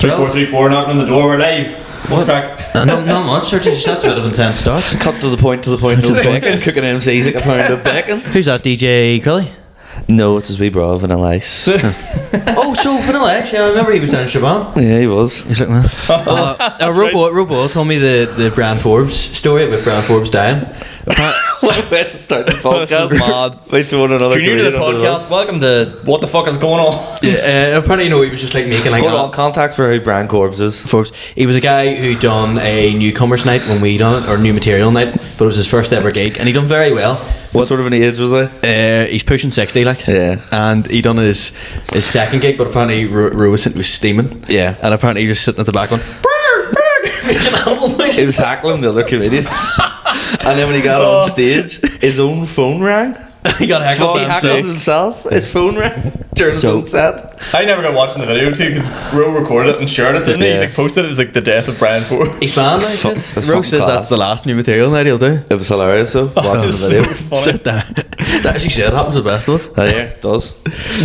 3434 knocking on the door. We're live. What's crack? Not much. That's a bit of an intense start. Cut to the point. No fucking cooking MCs like a pound of bacon. Who's that, DJ Crilly? No, it's his wee bro, Vanilla Ice. Oh, so Vanilla Ice. Yeah, I remember he was down in Siobhan. Yeah, he was. He's like, man. Robo told me the Brian Forbes story about Brian Forbes dying. When start the podcast, mad. By throwing another. If you're new to the podcast, welcome to What the Fuck is going on? Yeah, apparently, he was just like making like. Hold on, contacts for who Brian Forbes is. Forbes. He was a guy who done a newcomers night when we done it, or new material night, but it was his first ever gig, and he done very well. What sort of an age was he? He's pushing 60, like. Yeah. And he done his second gig, but apparently Rose was steaming. Yeah. And apparently he was sitting at the back going, making animal noises. He was tackling the other comedians. And then when he got on stage, his own phone rang. He got heckled. He heckled himself. His phone rang during his own set. I never got watching the video too because Ro recorded it and shared it, didn't he? Like posted it. It was like the death of Brian Forbes. He's banned. Ro says that's the last new material night he'll do. It was hilarious though. Watching the video. So Said that actually said it happens to the best of us. Oh yeah, it does.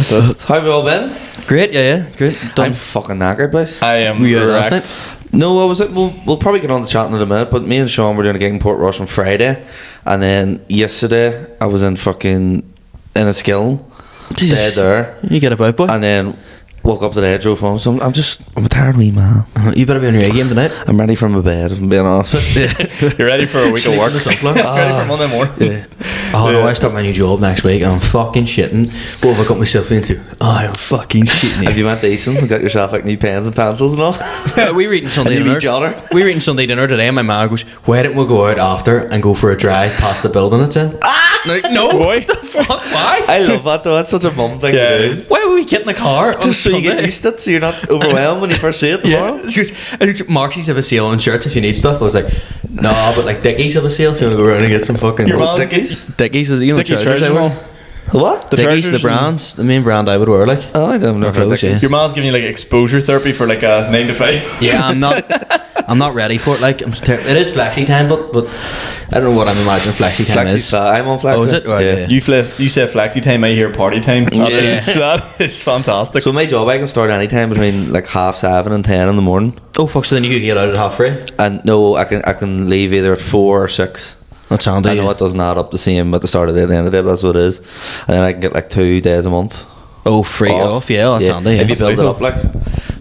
So how have you all been? Great, yeah, great. I'm fucking knackered, boys. I am. Were you out last night? No, what was it? We'll probably get on to chatting in a minute, but me and Sean were doing a gig in Portrush on Friday, and then yesterday I was in a skill, stayed there. You get about, boy. And then woke up today, drove home. So I'm a tired wee man. You better be on your A game tonight. I'm ready for my bed, if I'm being honest. You're ready for a week of work? Ready for Monday morning? Yeah. Oh no, I start my new job next week and I'm fucking shitting. What have I got myself into? I'm fucking shitting. Have you went to Easton's and got yourself like new pens and pencils and all? We were eating Sunday dinner. We were eating Sunday dinner today and my man goes, why don't we go out after and go for a drive past the building it's in? Like, no, boy. What the fuck? Why? I love that though. That's such a mum thing to do. Why would we get in the car? Just so you get used to it, so you're not overwhelmed when you first see it tomorrow. Yeah. She goes, Marxies have a sale on shirts if you need stuff. I was like, nah, but like Dickies have a sale if you want to go around and get some fucking Dickies. Dickies is, you know, Dickies trousers I wear. What? Dickies, the brands, the main brand I would wear, like. Oh, I don't know. Your mom's giving you like exposure therapy for like a 9 to 5. Yeah, I'm not ready for it. Like, it is flexi time, but I don't know what I'm imagining flexi time is. I'm on flexi. Oh, is it? Right, yeah. You said flexi time, I hear party time. That is fantastic. So my job, I can start any time between like 7:30 and 10 in the morning. Oh fuck! So then you could get out at 3:30. And no, I can leave either at 4 or 6. That's handy. I know it doesn't add up the same at the start of the day, at the end of the day, but that's what it is. And then I can get like 2 days a month. Oh, free off. Yeah, that's handy. If you build it up, like.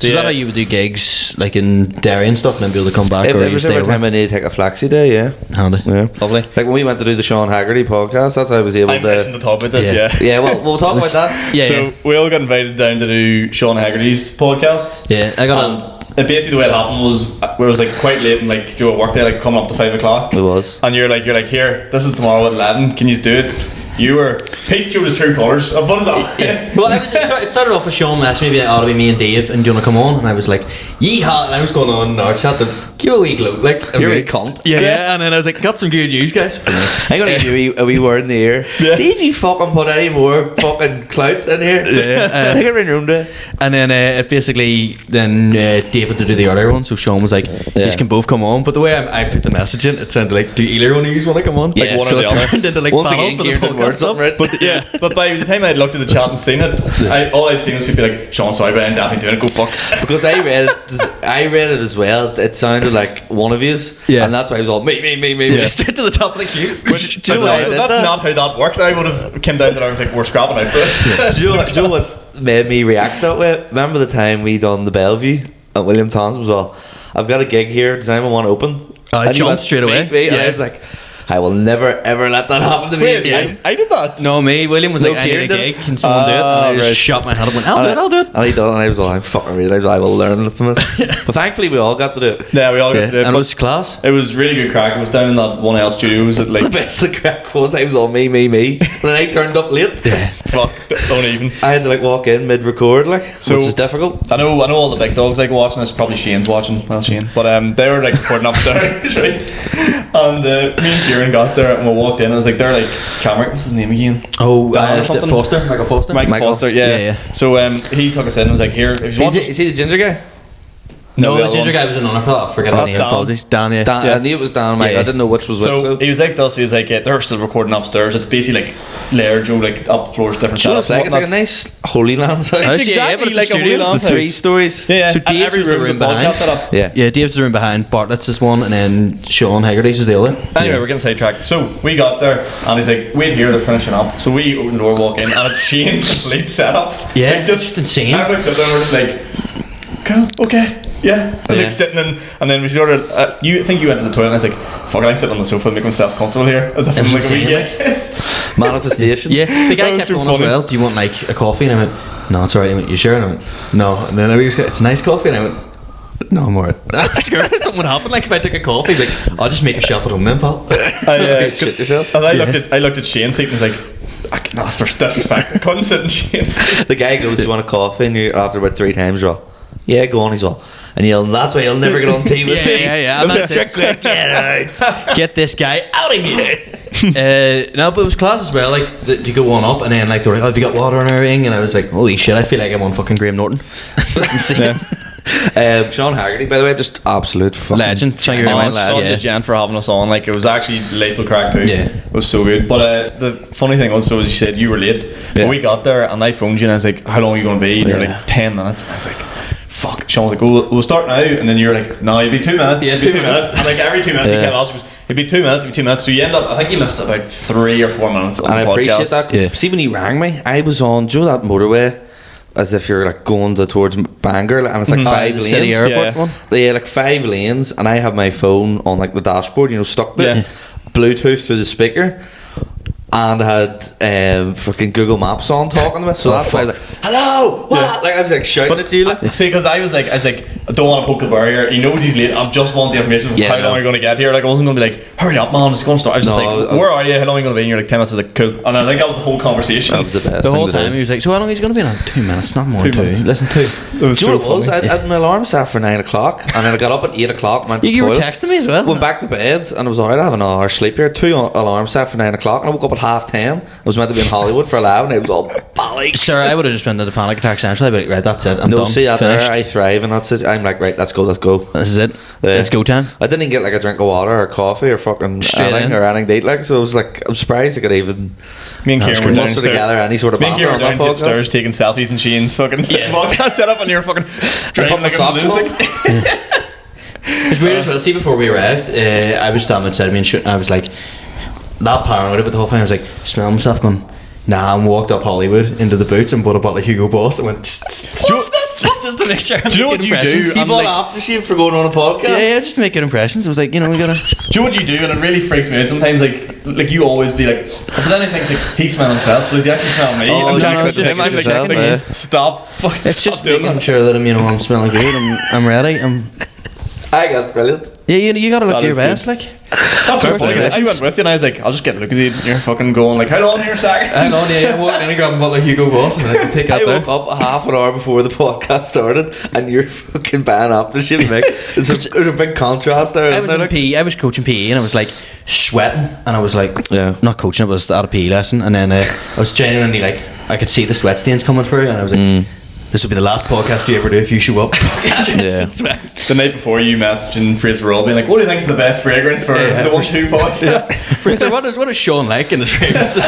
So is that how you would do gigs, like in Derry and stuff, and then be able to come back? Or every time I need to take a flexi day, yeah. Handy. Yeah. Lovely. Like when we went to do the Sean Haggerty podcast, that's how I was able I mentioned to. the top of this, yeah. Yeah, well, we'll talk about that. Yeah. So we all got invited down to do Sean Haggerty's podcast. Yeah, I got basically the way it happened was it was like quite late and like do a work day, like coming up to 5 o'clock. It was. And you're like here, this is tomorrow at 11. Can you do it? You were Pete showed his true colours. I'll put it that way. Well, it started off with Sean asked me, maybe it ought to be me and Dave, and do you want to come on? And I was like, yeehaw! And I was going on, no, I had to give a wee glow, like You're a cunt. Yeah. And then I was like, got some good news, guys. I'm gonna give you a wee word in the ear. Yeah. See if you fucking put any more fucking clout in here. Yeah. Take it in your own day. And then it basically David to do the other one, so Sean was like, you can both come on. But the way I put the message in, it sounded like, do either one of you want to come on? Like one so or the other. Turned into like Once battle again, for the Kieran didn't word podcast something right. But yeah, but by the time I'd looked at the chat and seen it, all I'd seen was people like, Sean, sorry, but I'm definitely doing it. Go fuck. Because I read it as well. It sounded like one of yous. Yeah. And that's why I was all me. Yeah. Straight to the top of the queue. Which, do you know why I did that's that? not how that works. I would have came down there and was like, we're scrapping out for this. Do you know what made me react that way? Remember the time we done the Bellevue at William Thompson was all, I've got a gig here, does anyone want to open? I jumped straight away. Me, and I was like, I will never ever let that happen to me Wait, again. I did that. No, me. William was No, like, I need a Kieran did gig. it. Can someone do it? And I just Right. shot my head up and went, I'll do it. And he done, and I was all, I'm fucking realised I will learn from this. But thankfully we all got to do it. Yeah, we all got to do it. And it But was class. it was really good crack. It was down in that 1L studios at The like best of the crack was I was all me. And then I turned up late. fuck, don't even. I had to like walk in mid-record, like, So- which is difficult. I know all the big dogs like watching this. Probably Shane's watching. Well, Shane, but they were like recording upstairs, right? And me and Kieran got there and we walked in. And I was like, they're like camera. What's his name again? Oh, Dan or something? Michael Foster. Michael Foster. Yeah. Yeah. So he took us in and was like, here, if you want. Is he the ginger guy? No, the the other ginger one. guy was another fella. I forget his Oh, name. Dan. Apologies. Dan, yeah. Dan, I knew it was Dan, Mike. Yeah. I didn't know which was which. So he was like, Dusty is like, they're still recording upstairs. It's basically like layered, Joe, like up floors, different Do you know what setups. it's like? It's like a nice Holy Land's house. It's It's yeah, but exactly it's like a a studio. Holy Land The 3 house. stories. Yeah, So and Dave's every was the room's a room behind. podcast setup. Yeah. Yeah, Dave's the room behind, Bartlett's is one, and then Sean Haggerty's is the other. Anyway, we're getting sidetracked. So we got there, and he's like, "Wait here, they're finishing up." So we open the door, walk in, and it's Shane's complete setup. Yeah, like, just insane. I'm like sitting there, and we're just like, "Cool, okay, yeah." And Yeah. like sitting in, and then we sort of, you think you went to the toilet, and I was like, "Fuck it, I'm sitting on the sofa, making myself comfortable here, as if I'm like a wee guest." Manifestation. Yeah, the guy That was kept so going as funny. well. Do you want like a coffee? And I went, no, it's alright. I went, you sure? And I went, no. And then I was, it's nice coffee. And I went, no, I'm alright. I was scared something would happen. Like if I took a coffee, like I'll just make yourself at home then, pal. Shit yourself. And I looked at Shane's seat and was like, "No, that's disrespect. I couldn't sit in Shane's seat." The guy goes, "Do you want a coffee?" And you're after about 3 times, you're all, "Yeah, go on." He's all, and that's why he'll never get on team with me. yeah. And that's it. Get out. Get this guy out of here. No, but it was class as well. Like you go one up, and then like they were like, "Oh, have you got water on our ring?" And I was like, "Holy shit! I feel like I'm on fucking Graham Norton." That's insane. Sean Haggerty, by the way, just absolute fucking Legend. Thank you very much. Such Yeah. a gent for having us on. Like it was actually late till crack too. Yeah. It was so good. But the funny thing was, so as you said, you were late. Yeah. But we got there and I phoned you and I was like, "How long are you going to be?" And you're Yeah. like, 10 minutes. And I was like, "Fuck." Sean was like, "We'll start now." And then you're like, "No, it'll be 2 minutes." Yeah, it'll be 2 minutes. And like every 2 minutes Yeah. he kept asking, "It'll be 2 minutes. It'll be 2 minutes." So you end up, I think you missed about 3 or 4 minutes on And I the appreciate podcast. that, 'cause Yeah. see when he rang me, I was on, do you know that motorway, as if you're like going towards Bangor, and it's like 5 the lanes. city airport Yeah. one. Yeah, like 5 lanes, and I have my phone on like the dashboard, stuck there, Yeah. Bluetooth through the speaker, and I had fucking Google Maps on talking to me. So that's why I was like, "Hello, what?" Like I was like shouting at you. Like, See, because I was like, I don't want to poke the barrier. He knows he's late. I just want the information of Yeah, how no. long are you going to get here. Like I wasn't going to be like, "Hurry up, man, it's going to start." I was just No, like, I was- "Where are you? How long are you going to be?" And you're like, 10 minutes. I was like, "Cool." And I think that was the whole conversation. that was the best. The whole thing to time do. he was like, "So how long is he going to be in?" 2 minutes, not more 2 than 2. minutes. Listen, 2. It was Do you know so what it was? funny. I had my alarm set for 9 o'clock, and then I got up at 8 o'clock. Went to You the were toilet, texting me as well. Went back to bed, and I was alright. I have an hour sleep here. 2 alarms set for 9 o'clock, and I woke up at 10:30. I was meant to be in Hollywood for 11. It was all bollocks. Sir, I would have just been at the panic attack central. I'd be like, right, that's it. I'm No, done. see that Finished. there, I thrive, and that's it. I'm like, right, let's go. This is it. Yeah. It's go time. I didn't even get like a drink of water or coffee or fucking Straight anything in. or anything to eat, like. So I was like, I'm surprised I could even Me and Kieran were muster downstairs. together any sort of Me and banter Kieran on were that podcast. downstairs taking selfies and Shane's fucking podcast set up, and you're fucking I drinking put my like a socks lunatic. on. It's weird as well. See, before we arrived, I was standing outside of me and shooting. I was like, that paranoid about the whole thing. I was like, smelling myself going, nah, and walked up Hollywood into the boots and bought a bottle of Hugo Boss and went, what's just to make sure. Do you know what you do? You I'm bought like- aftershave for going on a podcast? Yeah, just to make good impressions. It was like, we gotta. Do you know what you do? And it really freaks me out sometimes. Like you always be like, but then I think like he's smelling himself, but does he actually smell me? Oh, And no, Jack's no, like, just I'm like, yourself, yeah. stop. Fucking It's stop just doing making that. sure that I'm smelling good. I'm ready. I got brilliant. Yeah, you gotta look That your is best, like. That's so funny. I Perfect. went with you and I was like, I'll just get Lucas. You're fucking going like, how long here, Zach? I know, yeah. I walked in and grabbed a bottle of Hugo Boss and I could take I that there. woke up half an hour before the podcast started, and you're fucking buying aftershave, Mick. There's a big contrast there. I isn't was there, in PE. I was coaching PE, and I was like sweating, and I was like, Yeah. not coaching. It was at a PE lesson, and then I was genuinely like, I could see the sweat stains coming through, and I was like, this will be the last podcast you ever do if you show up. Yeah. The night before you messaging Fraser Roll being like, what do you think's the best fragrance for the 1-2 pod? Fraser, what is Sean like in his fragrances?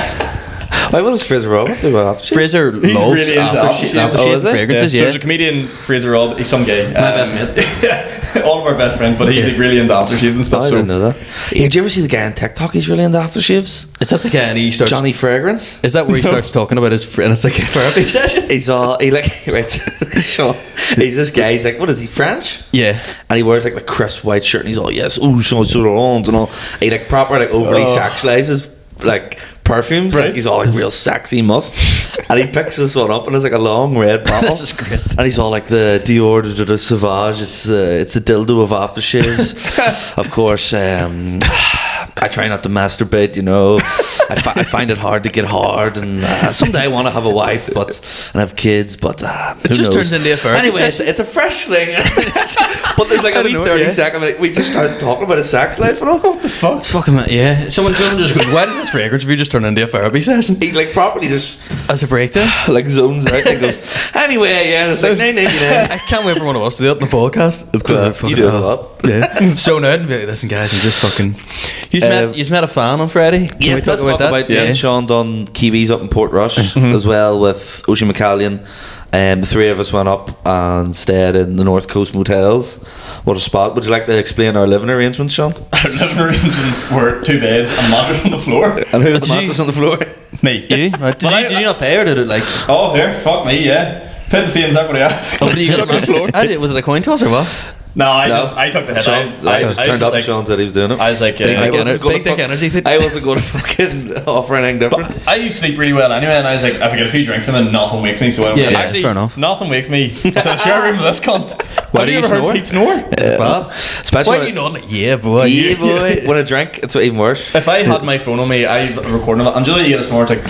Why was Fraser Roberts do aftershave? Fraser He's loves really into aftershaves. aftershave Oh, is it? fragrances. So Yeah, there's a comedian, Fraser Robb, he's some guy. my best mate. All of our best friends, but he's like really into aftershaves and Oh, stuff. I So didn't know that. Yeah, did you ever see the guy on TikTok? He's really into aftershaves. Is that the guy? And he starts. Johnny Fragrance. Is that where he starts talking about his and it's like a therapy session? He's all right. Sean, he's this guy. He's like, what is he, French? Yeah. And he wears like the crisp white shirt, and he's all yes, ooh, so and all. He like proper like overly sexualizes like perfumes. Right. Like he's all like real sexy must. And he picks this one up, and it's like a long red bottle. This is great. And he's all like the Dior de Sauvage. It's the dildo of aftershaves. Of course, I try not to masturbate, you know. I find it hard to get hard, and someday I want to have a wife, and have kids, but it just turns into a therapy. Anyway, it's a fresh thing. But there's like a wee 30-second minute. We just starts talking about his sex life and all. What the fuck? It's fucking yeah. Someone just goes, "Why does this fragrance review just turn into a therapy session?" He like properly just as a breakdown, like zones out and goes. Anyway, yeah, and it's like I can't wait for one of us to do it in the podcast. It's good. You do it a lot. Yeah. So now, listen, guys, I'm just fucking. You've met a fan on Friday. Can we talk about that? Yeah, Sean done Kiwis up in Portrush as well with Oisin McAleavey. The three of us went up and stayed in the North Coast motels. What a spot. Would you like to explain our living arrangements, Sean? Our living arrangements were 2 beds and a mattress on the floor. And who had the mattress on the floor? Me. You? Did you not pay, or did it like... Oh, here, fuck me, yeah. Paid the same as everybody else. Oh, did you get the mattress? Was it a coin toss or what? No, I took the head. I turned up. Sean said he was doing it. I was like, big dick energy. I wasn't going to fucking offer anything different. But I used to sleep really well anyway, and I was like, if I get a few drinks in, then nothing wakes me. So actually, fair enough. Nothing wakes me. It's a share room with this cunt. Why do you ever heard Pete snore? Is it bad? Especially why are you not? Yeah, boy. Yeah, boy. When I drink, it's even worse. If I had my phone on me, I've recorded it. And Julie, you get a snore, it's like.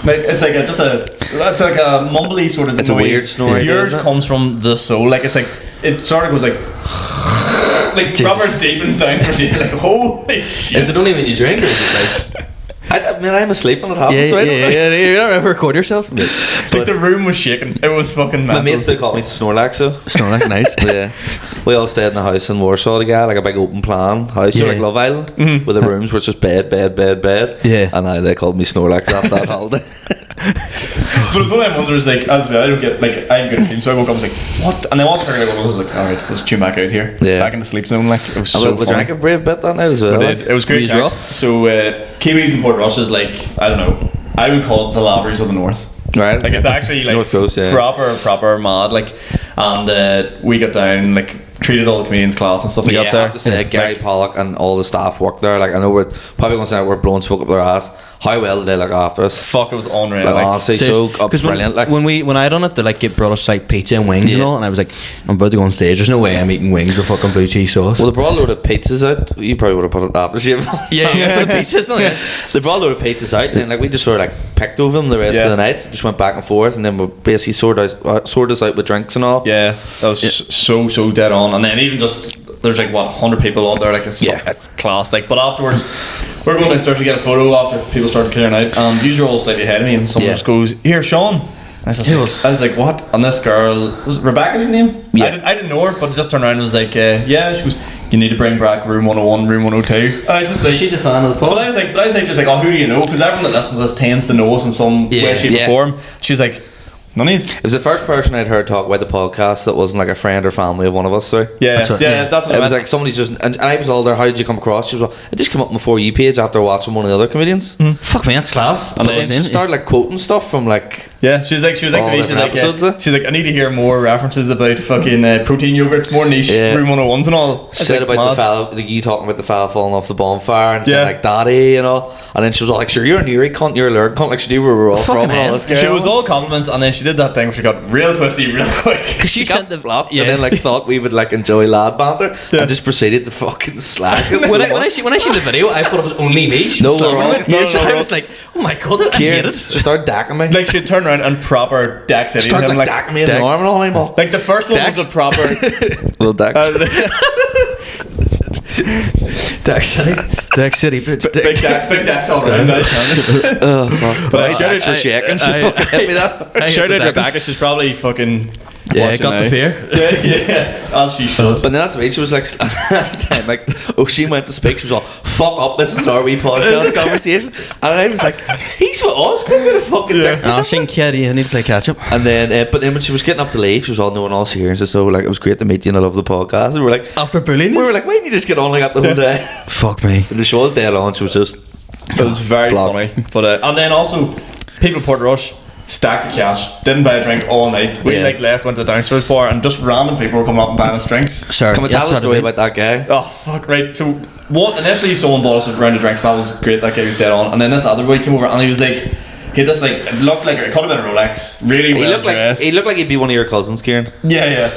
It's like it's like a mumbly sort of. It's noise. A weird snore. Yours comes from the soul. Like it's like it sort of goes like proper deepens down for you. Like holy shit. Is it only when you drink, or is it like? I mean, I'm asleep when it happens. Yeah. You don't ever record yourself. Like the room was shaking. It was fucking mad. My mates they call me Snorlax. So Snorlax, nice. Yeah, we all stayed in the house in Warsaw together, like a big open plan house, like Love Island, with the rooms were just bed. Yeah, and they called me Snorlax after that holiday. But it's one of them ones where it's like, as I said, I don't get like I didn't get sleep, so I woke up and was like, what? And then once I figured out what I was like, alright, let's tune back out here. Yeah. Back in the sleep zone. Like it was so fun. drank a brave bit that night as well. We did. It was great. So Kiwis in Portrush is like, I don't know, I would call it the Laveries of the North. Right. Like it's actually like North Coast, proper mad. Like, and we got down like treated all the comedians class and stuff like that there. I have to say, Gary Pollock and all the staff work there. Like I know we're probably going to say we're blowing smoke up their ass. How well did they look after us? Fuck, it was unreal. Like, honestly, so brilliant. Like when I done it, they like brought us like pizza and wings and all, and I was like, I'm about to go on stage. There's no way I'm eating wings with fucking blue cheese sauce. Well, they brought a load of pizzas out. You probably would have put it after shit. Yeah. Pizzas, no, they brought a load of pizzas out, and then like we just sort of like picked over them the rest of the night. Just went back and forth, and then we basically sorted us out with drinks and all. Yeah, that was so dead on. And then even just there's like 100 people on there, like it's class. Like, but afterwards we're going downstairs to get a photo after people started clearing out, and these are all slightly ahead of me, and someone just goes, "Here, Sean." I was like, what? And this girl, was it Rebecca's her name? Yeah. I didn't know her, but I just turned around and was like, yeah. She goes, you need to bring back room 101, room 102. And I was just like, she's a fan of the pub. But I was like, just like, oh, who do you know? Because everyone that listens to this tends to know us in some way, shape, or form. She's like, none of these. It was the first person I'd heard talk about the podcast that wasn't like a friend or family of one of us. So that's what it was like somebody's just, and I was all there. How did you come across? She was like, it just came up on the For You page after watching one of the other comedians. Fuck me, that's class. And then she started like quoting stuff from like she was like to me, she's like, I need to hear more references about fucking protein yogurts, more niche room 101s and all. She said about the fella, you talking about the fella falling off the bonfire and saying like daddy and all, and then she was all like, sure, you're a Newry cunt, you're a Lurg cunt, like she knew where we were all from and all this. She was all compliments, and then she did that thing where she got real twisty real quick. Because she got the flop and then like thought we would like enjoy lad banter and just proceeded to fucking slack. when I seen the video, I thought it was only me. I was like, oh my god, I hate it. She started dacking me. Like she'd turn around and proper Dax City. Started like dacking me in the arm and all anymore. Like the first one was a proper little Dax. Dax City, bitch. Big Dax all around. Oh fuck! But I shouted for shaking. Shout out Rebecca. She's probably fucking. Yeah, got the fear. Yeah, as she should. But then that's me. She was like, she went to speak. She was all, "Fuck up! This is our wee podcast conversation." And I was like, "He's with us. Come with a fucking thing." Oh, Shane Caddy, I need to play catch up. And then, but then when she was getting up to leave, she was all, "No one else here." And so like, it was great to meet you, and I love the podcast. And we were like, after bullying, we were like, "Why didn't you just get on like that the whole day?" Fuck me. And the show was dead on. She was just, it was very funny. But and then also, people in Portrush. Stacks of cash, didn't buy a drink all night. We like left, went to the downstairs bar, and just random people were coming up and buying us drinks. Come and tell a story about that guy. Oh fuck, right. So initially someone bought us a round of drinks, and that was great. That guy was dead on. And then this other boy came over, and he was like, he had this like, it looked like it could have been a Rolex, really well dressed. He looked like he'd be one of your cousins, Ciaran. Yeah.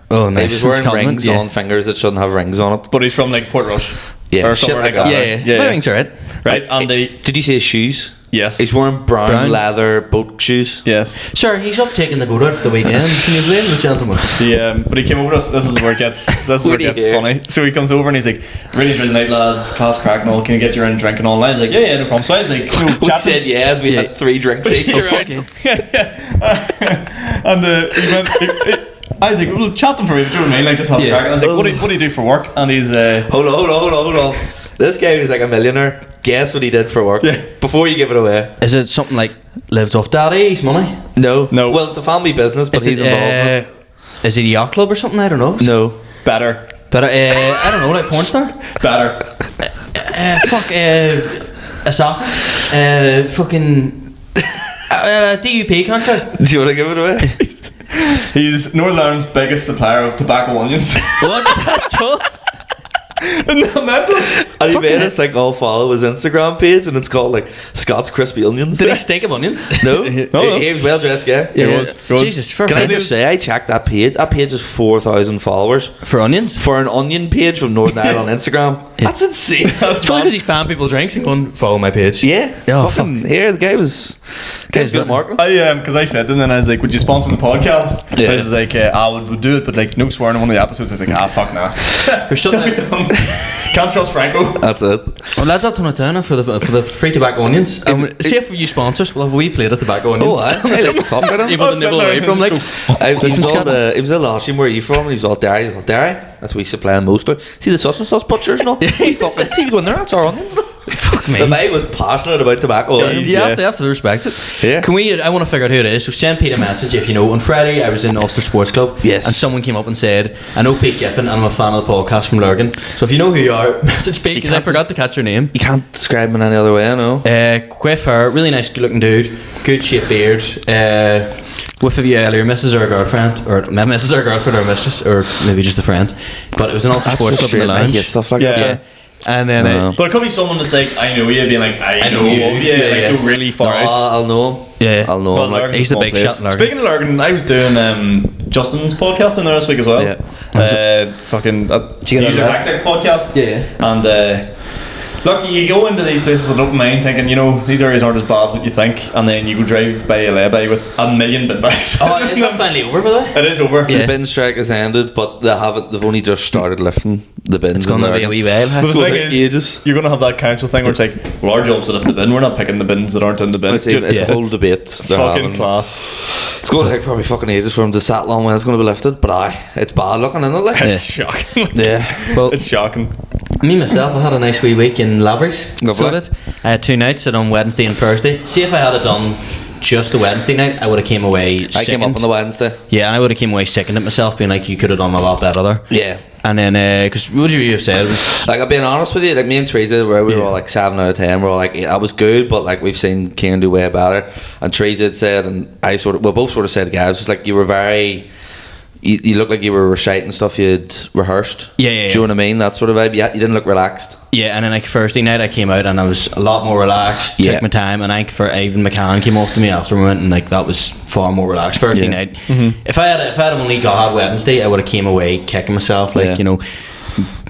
Oh nice. He was wearing rings on fingers that shouldn't have rings on it. But he's from like Portrush. Yeah, or shit something like like that. that. Yeah, my wings are right. Right, and Did you see his shoes? yes, He's wearing brown Brown. leather boat shoes. yes. Sir, he's up taking the boat out for the weekend. Can you blame the gentleman? But he came over to us. This is where it gets. This is where it What do gets you hear? funny. So he comes over and he's like, "Really enjoyed the night, lads. Class crack and all. Can you get your own drink and all?" And I was like, "Yeah, no problem." So I was like, "No, We chatting." said yes. We had 3 drinks each around. And he went. I was like, "Well, chat them for me." Do you know what I mean? Like, just have a crack. And I was like, "What do you do for work?" And he's Hold on. This guy was like a millionaire. Guess what he did for work? Yeah. Before you give it away. Is it something like lives off daddy's money? No. No. Well, it's a family business, but Is he's it, involved in Is it a yacht club or something? I don't know. it. No. better, But I don't know, like porn star? better. Assassin? Fucking DUP concert? Do you want to give it away? He's Northern Ireland's biggest supplier of tobacco onions. What? That's tough. Isn't that mental? And he made us like all follow his Instagram page, and it's called like Scott's Crispy Onions. Did he stink of onions? No. No. He was well dressed guy. It was. Jesus, for Can I just say, I checked that page. That page has 4,000 followers for onions? for an onion page from Northern Ireland on Instagram. That's insane. It's probably because he's banned people drinks and going, follow my page. Yeah. Oh, fucking here, the guy was good at marketing. Because I said, and then I was like, "Would you sponsor the podcast?" Yeah. I was like, "I would do it, but like no swearing in one of the episodes." I was like, fuck nah." There's something. Can't trust Franco. That's it. Well, lads, I'll turn it down for the free tobacco onions. See if you sponsor us, we'll have a wee plate of tobacco onions. Oh, I like the fuck out of him. Able to nibble away from, like. He was all last year, where are you from? And he was all Derry. He was all Derry. That's what we supply most of. See the sauce and sauce butchers and all? We fucking see you go in there, that's our onions. Fuck me. The guy was passionate about tobacco onions. You have to respect it. Yeah. Can we? I want to figure out who it is. So send Pete a message if you know. On Friday, I was in Ulster Sports Club. Yes. And someone came up and said, "I know Pete Giffen, and I'm a fan of the podcast from Lurgan. So if you know who you are, message Pete because I forgot to catch your name." You can't describe him in any other way, I know. Quiff hair, really nice, good-looking dude, good shaped beard. With of you earlier, Mrs. or girlfriend, or Mrs. or girlfriend or mistress, or maybe just a friend. But it was an Ulster Sports Club in the I lounge. hate stuff like Yeah. that. And then No. But it could be someone that's like, "I know you," being like, "I know you," Yeah, like yeah. go really far No, out. I'll know him. Yeah. I'll know Well, him. Like, Lurgan's he's the a small big place. shot in Lurgan. Speaking of Lurgan, I was doing Justin's podcast in there this week as well. Yeah. Fucking Did you get User on that? Hectic podcast. Yeah. And look, you go into these places with an open mind, thinking, these areas aren't as bad as what you think, and then you go drive by a lay-by with a million bin bags. Oh, is that finally over, by the way? It is over. Yeah. The bin strike has ended, but they've only just started lifting the bins. It's going to be a wee while. But It's the gonna thing take is, ages. you're going to have that council thing where it's like, well, our job's to lift the bin, we're not picking the bins that aren't in the bin. It's a whole debate. they're Fucking having. class. It's going to take probably fucking ages for them to settle on when it's going to be lifted, but it's bad looking, isn't it? Like? It's shocking. Yeah. Well, It's shocking. me myself, I had a nice wee week in Lavery's. Lovely. So I did. I had 2 nights, and on Wednesday and Thursday. See if I had it done just the Wednesday night, I would have came away I came up sickened. on the Wednesday. Yeah, and I would have came away sickened at myself, being like, you could have done a lot better there. Yeah. And then, because what you have said was, Like, I've been honest with you, like me and Teresa, where we were all like 7 out of 10, we were all like, I was good, but like we've seen Kieran do way better. And Teresa had said, and we both sort of said, guys, just like you were very, you looked like you were reciting stuff you'd rehearsed. Yeah. Do you know what I mean? That sort of vibe. Yeah, you didn't look relaxed. yeah, and then like Thursday night I came out and I was a lot more relaxed, Yeah. took my time, and I think for Ivan McCann came off to me after we went, and like that was far more relaxed Thursday Yeah. night. If I had only got Wednesday, I would have came away kicking myself, like, Yeah.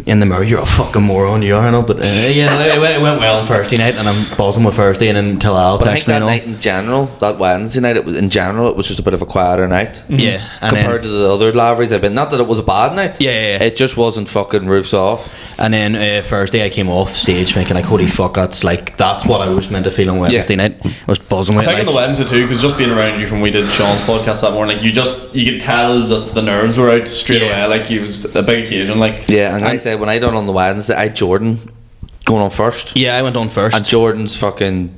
in the mirror, you're a fucking moron, you are, I know, but it went well on Thursday night, and I'm buzzing with Thursday, and then until Al But I text think me that and all. night in general, that Wednesday night, it was just a bit of a quieter night. Yeah, and Compared to the other Laveries I've been. Not that it was a bad night. Yeah. It just wasn't fucking roofs off. And then Thursday I came off stage thinking like, holy fuck, that's what I was meant to feel on Wednesday night. I was buzzing I with it. think on the Wednesday too, because just being around you from we did Sean's podcast that morning, like you could tell that the nerves were out straight away. Like it was a big occasion. Like Yeah, and I said when I done on the Wednesday, I had Jordan going on first. Yeah, I went on first. And Jordan's fucking.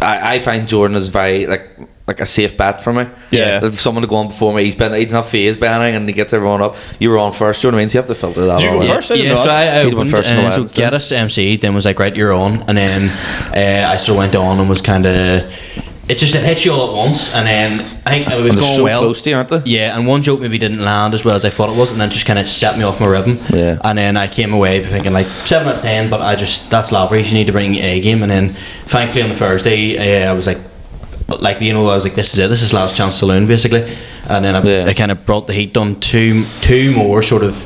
I find Jordan is very like a safe bet for me. Yeah. If someone to go on before me, he's not phased by anything, and he gets everyone up. You were on first, you know what I mean? So you have to filter that Did you all go out. first? I didn't Yeah, know so that. I He'd went opened, first on the so Wednesday. Geddes MC then was like, right, you're on, and then I sort of went on and was kind of, it hits you all at once, and then I think it was And they're going so well. close to you, aren't they? Yeah, and one joke maybe didn't land as well as I thought it was, and then just kind of set me off my rhythm. Yeah. And then I came away thinking like 7 out of 10, but that's Lavery's, you need to bring A game. And then thankfully on the Thursday, I was like, I was like, this is it, this is last chance saloon basically. And then I kind of brought the heat, done two more sort of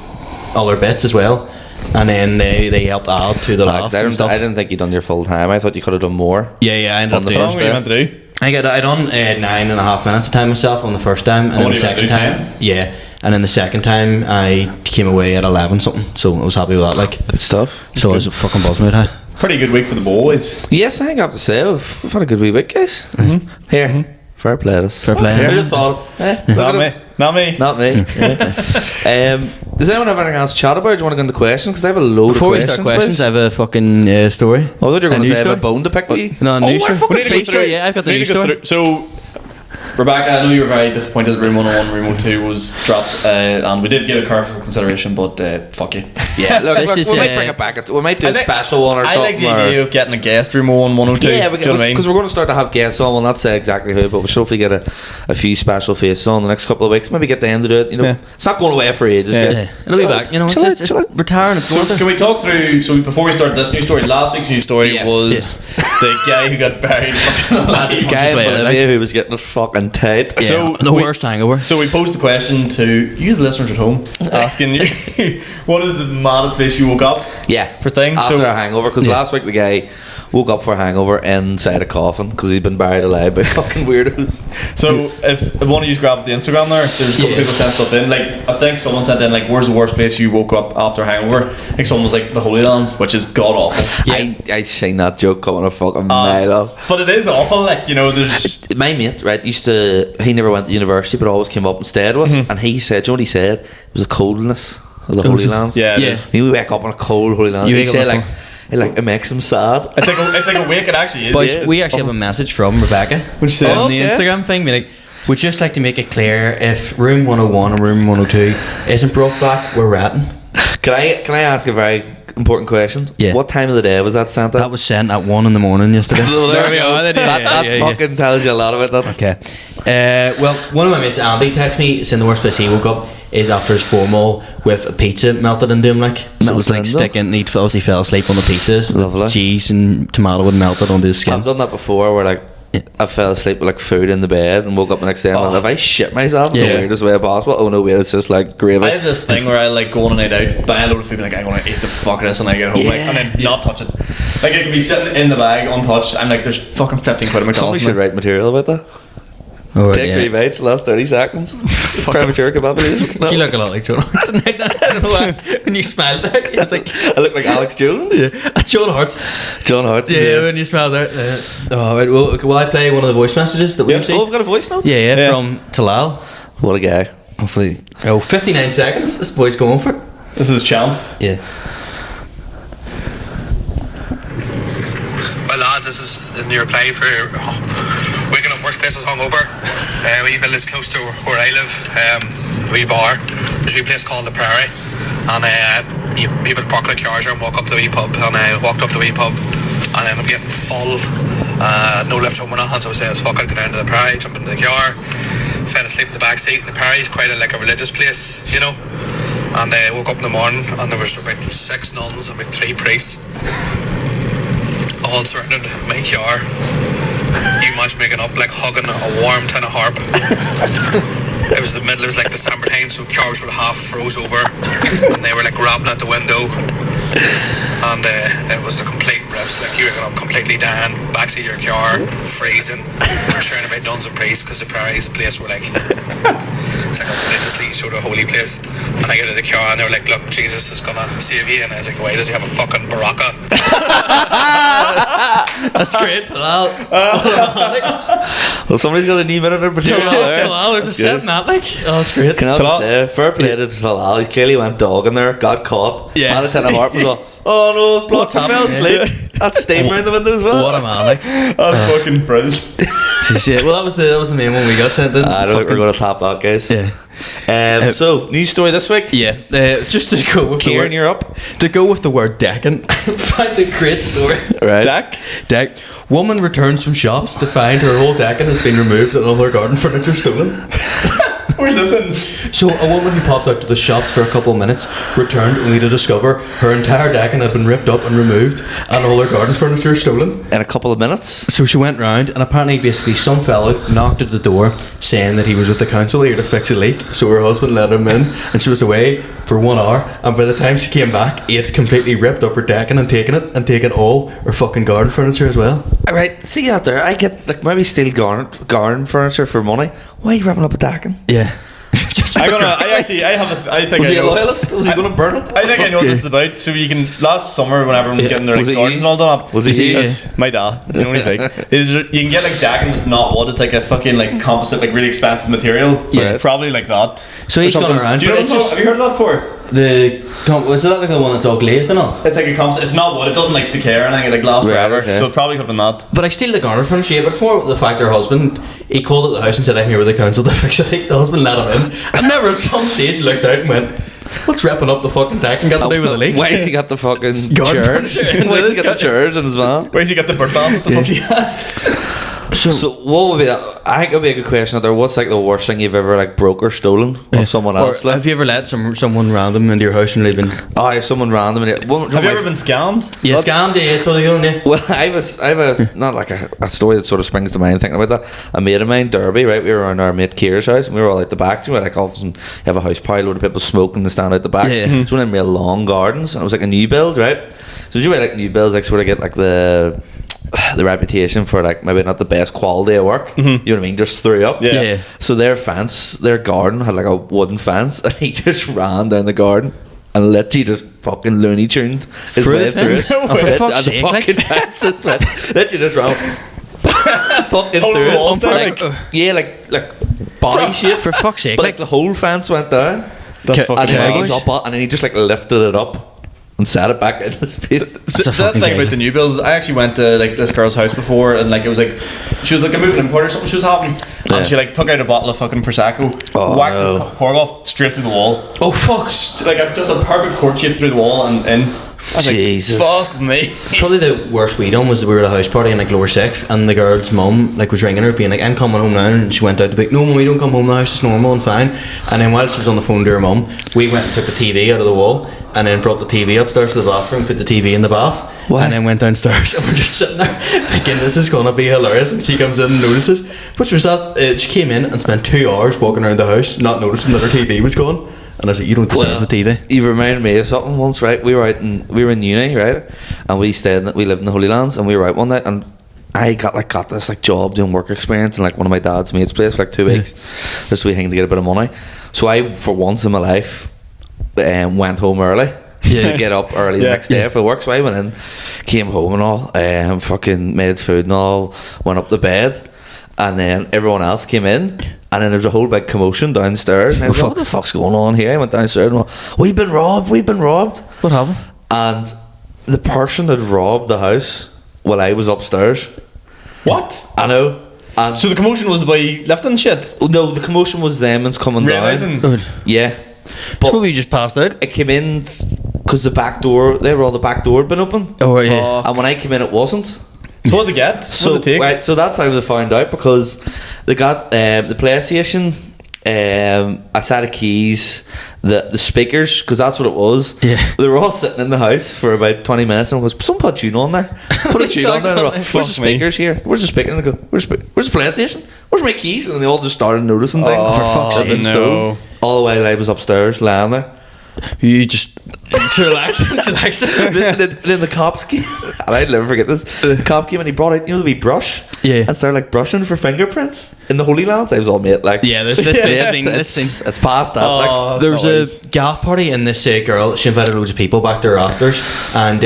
other bits as well. and then they helped add to the lofts and stuff. I didn't think you'd done your full time. I thought you could have done more. Yeah, I ended up doing What were you meant to do? I done 9.5 minutes of time myself on the first time, and then the second time, and then the second time I came away at 11 something. So I was happy with that. Like, Good stuff. so I was a fucking buzzmood. Huh? Pretty good week for the boys. Yes, I think I have to say we've had a good wee week, guys. Here, fair play to us. Fair play. Who'd have thought? Not me. Not me. Not me. Does anyone have anything else to chat about? Do you want to go into questions? Because I have a load Before of we questions. start questions, I have a fucking story. I thought you were going to say I have a story? bone to pick with you. No, a news story. fucking We need to go feature. through- Yeah, I've got the we need news to go story. through- So, Rebecca, I know you were very disappointed that Room 101 and Room 102 was dropped, and we did give it careful consideration, but fuck you. Yeah, look, This is, we might bring it back. We might do I a think- special one or I something. like the idea of getting a guest Room 101, 102. Yeah, do you know what I mean? because we're going to start to have guests on. We'll not say exactly who, but we should hopefully get a few special faces on the next couple of weeks. Maybe get them to do it. You know, Yeah. it's not going away for ages. Yeah. guys. Yeah, it'll be back. You know, Chill it's out. retiring. It's So worth can it. we talk through? So before we start this news story, last week's news story Yes. was the guy who got buried fucking alive. Guy in way, Bolivia who was getting it fucking tight. Yeah, So the we- worst hangover. So we posed the question to you, the listeners at home, asking you, what is the maddest place you woke up Yeah, for things? after So a hangover. Because last week the guy woke up for a hangover inside a coffin because he'd been buried alive by fucking weirdos. So if one of you grabbed the Instagram there, there's a couple Yeah. people sent stuff in. Like I think someone sent in like, where's the worst place you woke up after a hangover? I think someone was like the Holy Lands, which is god awful. I seen that joke coming a fucking mile off. But it is awful. Like there's My mate, right, he never went to university but always came up and stayed with us, and he said, do you know what he said? It was the coldness of the Holy Lands. yeah, it Yeah. is. You wake up on a cold Holy Land. You He wake up said on it makes him sad. It's like a wake. It actually is. Boys, Yeah. we actually have a message from Rebecca What'd she say? on the Okay. Instagram thing. Being like, we'd just like to make it clear if Room 101 and Room 102 isn't brought back, we're ratting. Can I ask a very important question? Yeah. What time of the day was that sent out? That was sent at 1 a.m. yesterday. So there we go. Yeah, That yeah. fucking tells you a lot about that. Okay. Well, one of my mates, Andy, texted me saying the worst place he woke up is after his formal with a pizza melted into him. Like, so it was Melted like into? sticking. He obviously fell asleep on the pizzas. Lovely. Cheese and tomato would melted onto his skin. I've done that before where like I fell asleep with like food in the bed and woke up the next day and went, have I shit myself in Yeah. the weirdest way possible? Oh no, wait, it's just like gravy. I have this thing where I like go on a night out, buy a load of food, like I'm gonna eat the fuck of this, and I get home, like, and then not touch it. Like it can be sitting in the bag untouched. I'm like, there's fucking 15 quid at Somebody McDonald's. should write material about that. Oh, Take yeah. 3 bites, last 30 seconds. Premature kebab. You look a lot like John Hart's. I don't know why. When you smiled there, it was like I look like Alex Jones. John Hart's. John Hart. Yeah, when you smiled there. Oh, right, well, will I play one of the voice messages that we've Yes. seen? Oh, I've got a voice note. Yeah, from Talal. What a guy. Hopefully. 59 seconds. This boy's going for it. This is his chance. Yeah. Well, lads, this is in your play for waking up worst places hungover. We live this close to where I live. Wee bar. There's a wee place called the Prairie, and people park the Charger and walk up to the wee pub. And I walked up to the wee pub, and I ended up getting full. No lift home or nothing, so I said, "Fuck, I'll go down to the Prairie, jump into the car." Fell asleep in the back seat. The Prairie is quite like a religious place, you know. And I woke up in the morning, and there was about 6 nuns and about 3 priests, all surrounded my car. You much making up, like hugging a warm tin of harp. It was like December time, so cars were half froze over, and they were like rapping out the window. And it was a complete rift. Like you waking up completely down, backseat of your car, freezing, sharing about nuns and priests, because the Prairie is a place where like it's like a religiously sort of holy place. And I get out of the car and they were like, "Look, Jesus is gonna save you." And I was like, "Why does he have a fucking baraka?" That's great, Talal. Well, somebody's got a new minute of material there. Talal, there's a That's set good. in that, like. Oh, it's great. Can I also say, fair play to Talal. He clearly went dog in there, got caught. Yeah. Man, a tin of heart was like, oh no, it's blocked. I fell happened? asleep. That's steam around the window as well. What a man, like. That's fucking brilliant. Well, that was the main one we got sent in. I don't think we're going to top that, guys. Yeah. So, news story this week. Yeah, just to go with Kieran, the you're word, up. to go with the word decking. Find a great story. Right. Deck. Woman returns from shops to find her whole decking has been removed and all her garden furniture stolen. Where's this in? So a woman who popped out to the shops for a couple of minutes returned only to discover her entire decking had been ripped up and removed and all her garden furniture stolen. In a couple of minutes. So she went round and apparently basically some fellow knocked at the door saying that he was with the council here to fix a leak. So her husband let him in and she was away for 1 hour, and by the time she came back, I'd completely ripped up her decking and taken all her fucking garden furniture as well. Right, see out there, I get like maybe steal garden furniture for money. Why are you wrapping up a decking? Yeah. I think Was I he a know. loyalist? Was he going to burn it? I think I know what this is about. So you can, last summer when everyone was getting their Was like, it gardens you? and all done up. Was it you? Yes, my dad. You know what he's like. You can get like decking that's not wood. It's like a fucking like composite, like really expensive material. So Yeah. it's probably like that. So he's Or something. gone around, Do you know but what it's just- have you heard of that before? Was that like the one that's all glazed and all? It's like a composite. It's not wood. It doesn't like decay or anything. It like lasts Right, forever. okay. So it probably could have been that. But I steal the garden furniture, yeah, but it's more the fact her husband, he called at the house and said, I'm here with the council to fix it. I think the husband let him in. And never at some stage looked out and went, what's wrapping up the fucking deck and got to do with the leak? Why has he got the fucking Garden church? furniture. Why has he got the church in his van? Where's he got the bird bath? What the fuck's he had? So what would be that? I think it would be a good question out there. What's like the worst thing you've ever like broke or stolen of someone Or else? Like, have you ever let someone random into your house and they've been... someone random. Have you ever been scammed? Yeah, scammed, yeah, it's probably on you. Well, I have not like a story that sort of springs to mind thinking about that. A mate of mine, Derby, right? We were on our mate Kira's house and we were all out the back. You know, like all of a sudden you have a house party, load of people smoking and stand out the back. Yeah. It's one of them real long gardens and it was like a new build, right? So you like new builds, like sort of get like the reputation for like maybe not the best quality of work. You know what I mean? Just threw up. Yeah. So their garden had like a wooden fence and he just ran down the garden and literally just fucking Looney Tuned his Through way the through fence? it. Oh, for Right, fuck's and the sake, fucking like- fences went literally just ran fucking All through the walls it. there, Like, like- yeah, like body shape. For fuck's sake, But like the whole fence went down. That's Okay, fucking And then he mad. was up and then he just like lifted it up and set it back into space. That's a that fucking thing gag. about the new builds, I actually went to like this girl's house before, and like it was like she was like a moving import or something she was having, Yeah. and she like took out a bottle of fucking prosecco, Oh, whacked no. the cork off straight through the wall, Oh, fuck. like just a perfect cork shape through the wall and in. I was like, Jesus. fuck me. Probably the worst we done was we were at a house party in like lower sixth and the girl's mum like was ringing her being like, I'm coming home now, and she went out to be like, no mum, you don't come home, the house is normal and fine. And then while she was on the phone to her mum, we went and took the TV out of the wall and then brought the TV upstairs to the bathroom, put the TV in the bath. Why? And then went downstairs and we're just sitting there thinking this is gonna be hilarious. And she comes in and notices, which was that she came in and spent 2 hours walking around the house not noticing that her TV was gone. And I was like, you don't deserve the TV. You reminded me of something once, right? We were in uni, right? And we lived in the Holy Lands, and we were out one night, and I got this like job doing work experience in like one of my dad's mate's place for like 2 weeks. This wee thing to get a bit of money. So I, for once in my life, went home early. To get up early the next day for work. So I went in, came home and all, fucking made food and all, went up to bed, and then everyone else came in. And then there was a whole big commotion downstairs. And I was like, what the fuck's going on here? I went downstairs and went, we've been robbed. What happened? And the person had robbed the house while I was upstairs. What? I know. And So the commotion was by lifting shit. no, the commotion was them and coming Realising. down. Yeah. So But maybe you just passed out. it came in because the back door, the back door had been open. Oh, yeah. And when I came in, it wasn't. So what did they get? So what did they take? right, so that's how they found out, because they got the PlayStation, a set of keys, the speakers, because that's what it was. Yeah. They were all sitting in the house for about 20 minutes, and I was, someone put a tune on there. Put a tune on there. And they're like, where's the Fuck me. speakers here? Where's the speaker? And they go, where's the PlayStation? Where's my keys? And they all just started noticing things. Oh, for fuck's that had been no. stolen. All the while I was upstairs, lying there. You just relax. Then the cops came, and I'd never forget this. The cop came and he brought out, you know, the wee brush, Yeah. and started like brushing for fingerprints in the Holy Lands. I was all mate like, Yeah, this place has been this thing. it's past that. Oh, Like, There was that's a gaff party and this girl, she invited loads of people back to her afters, and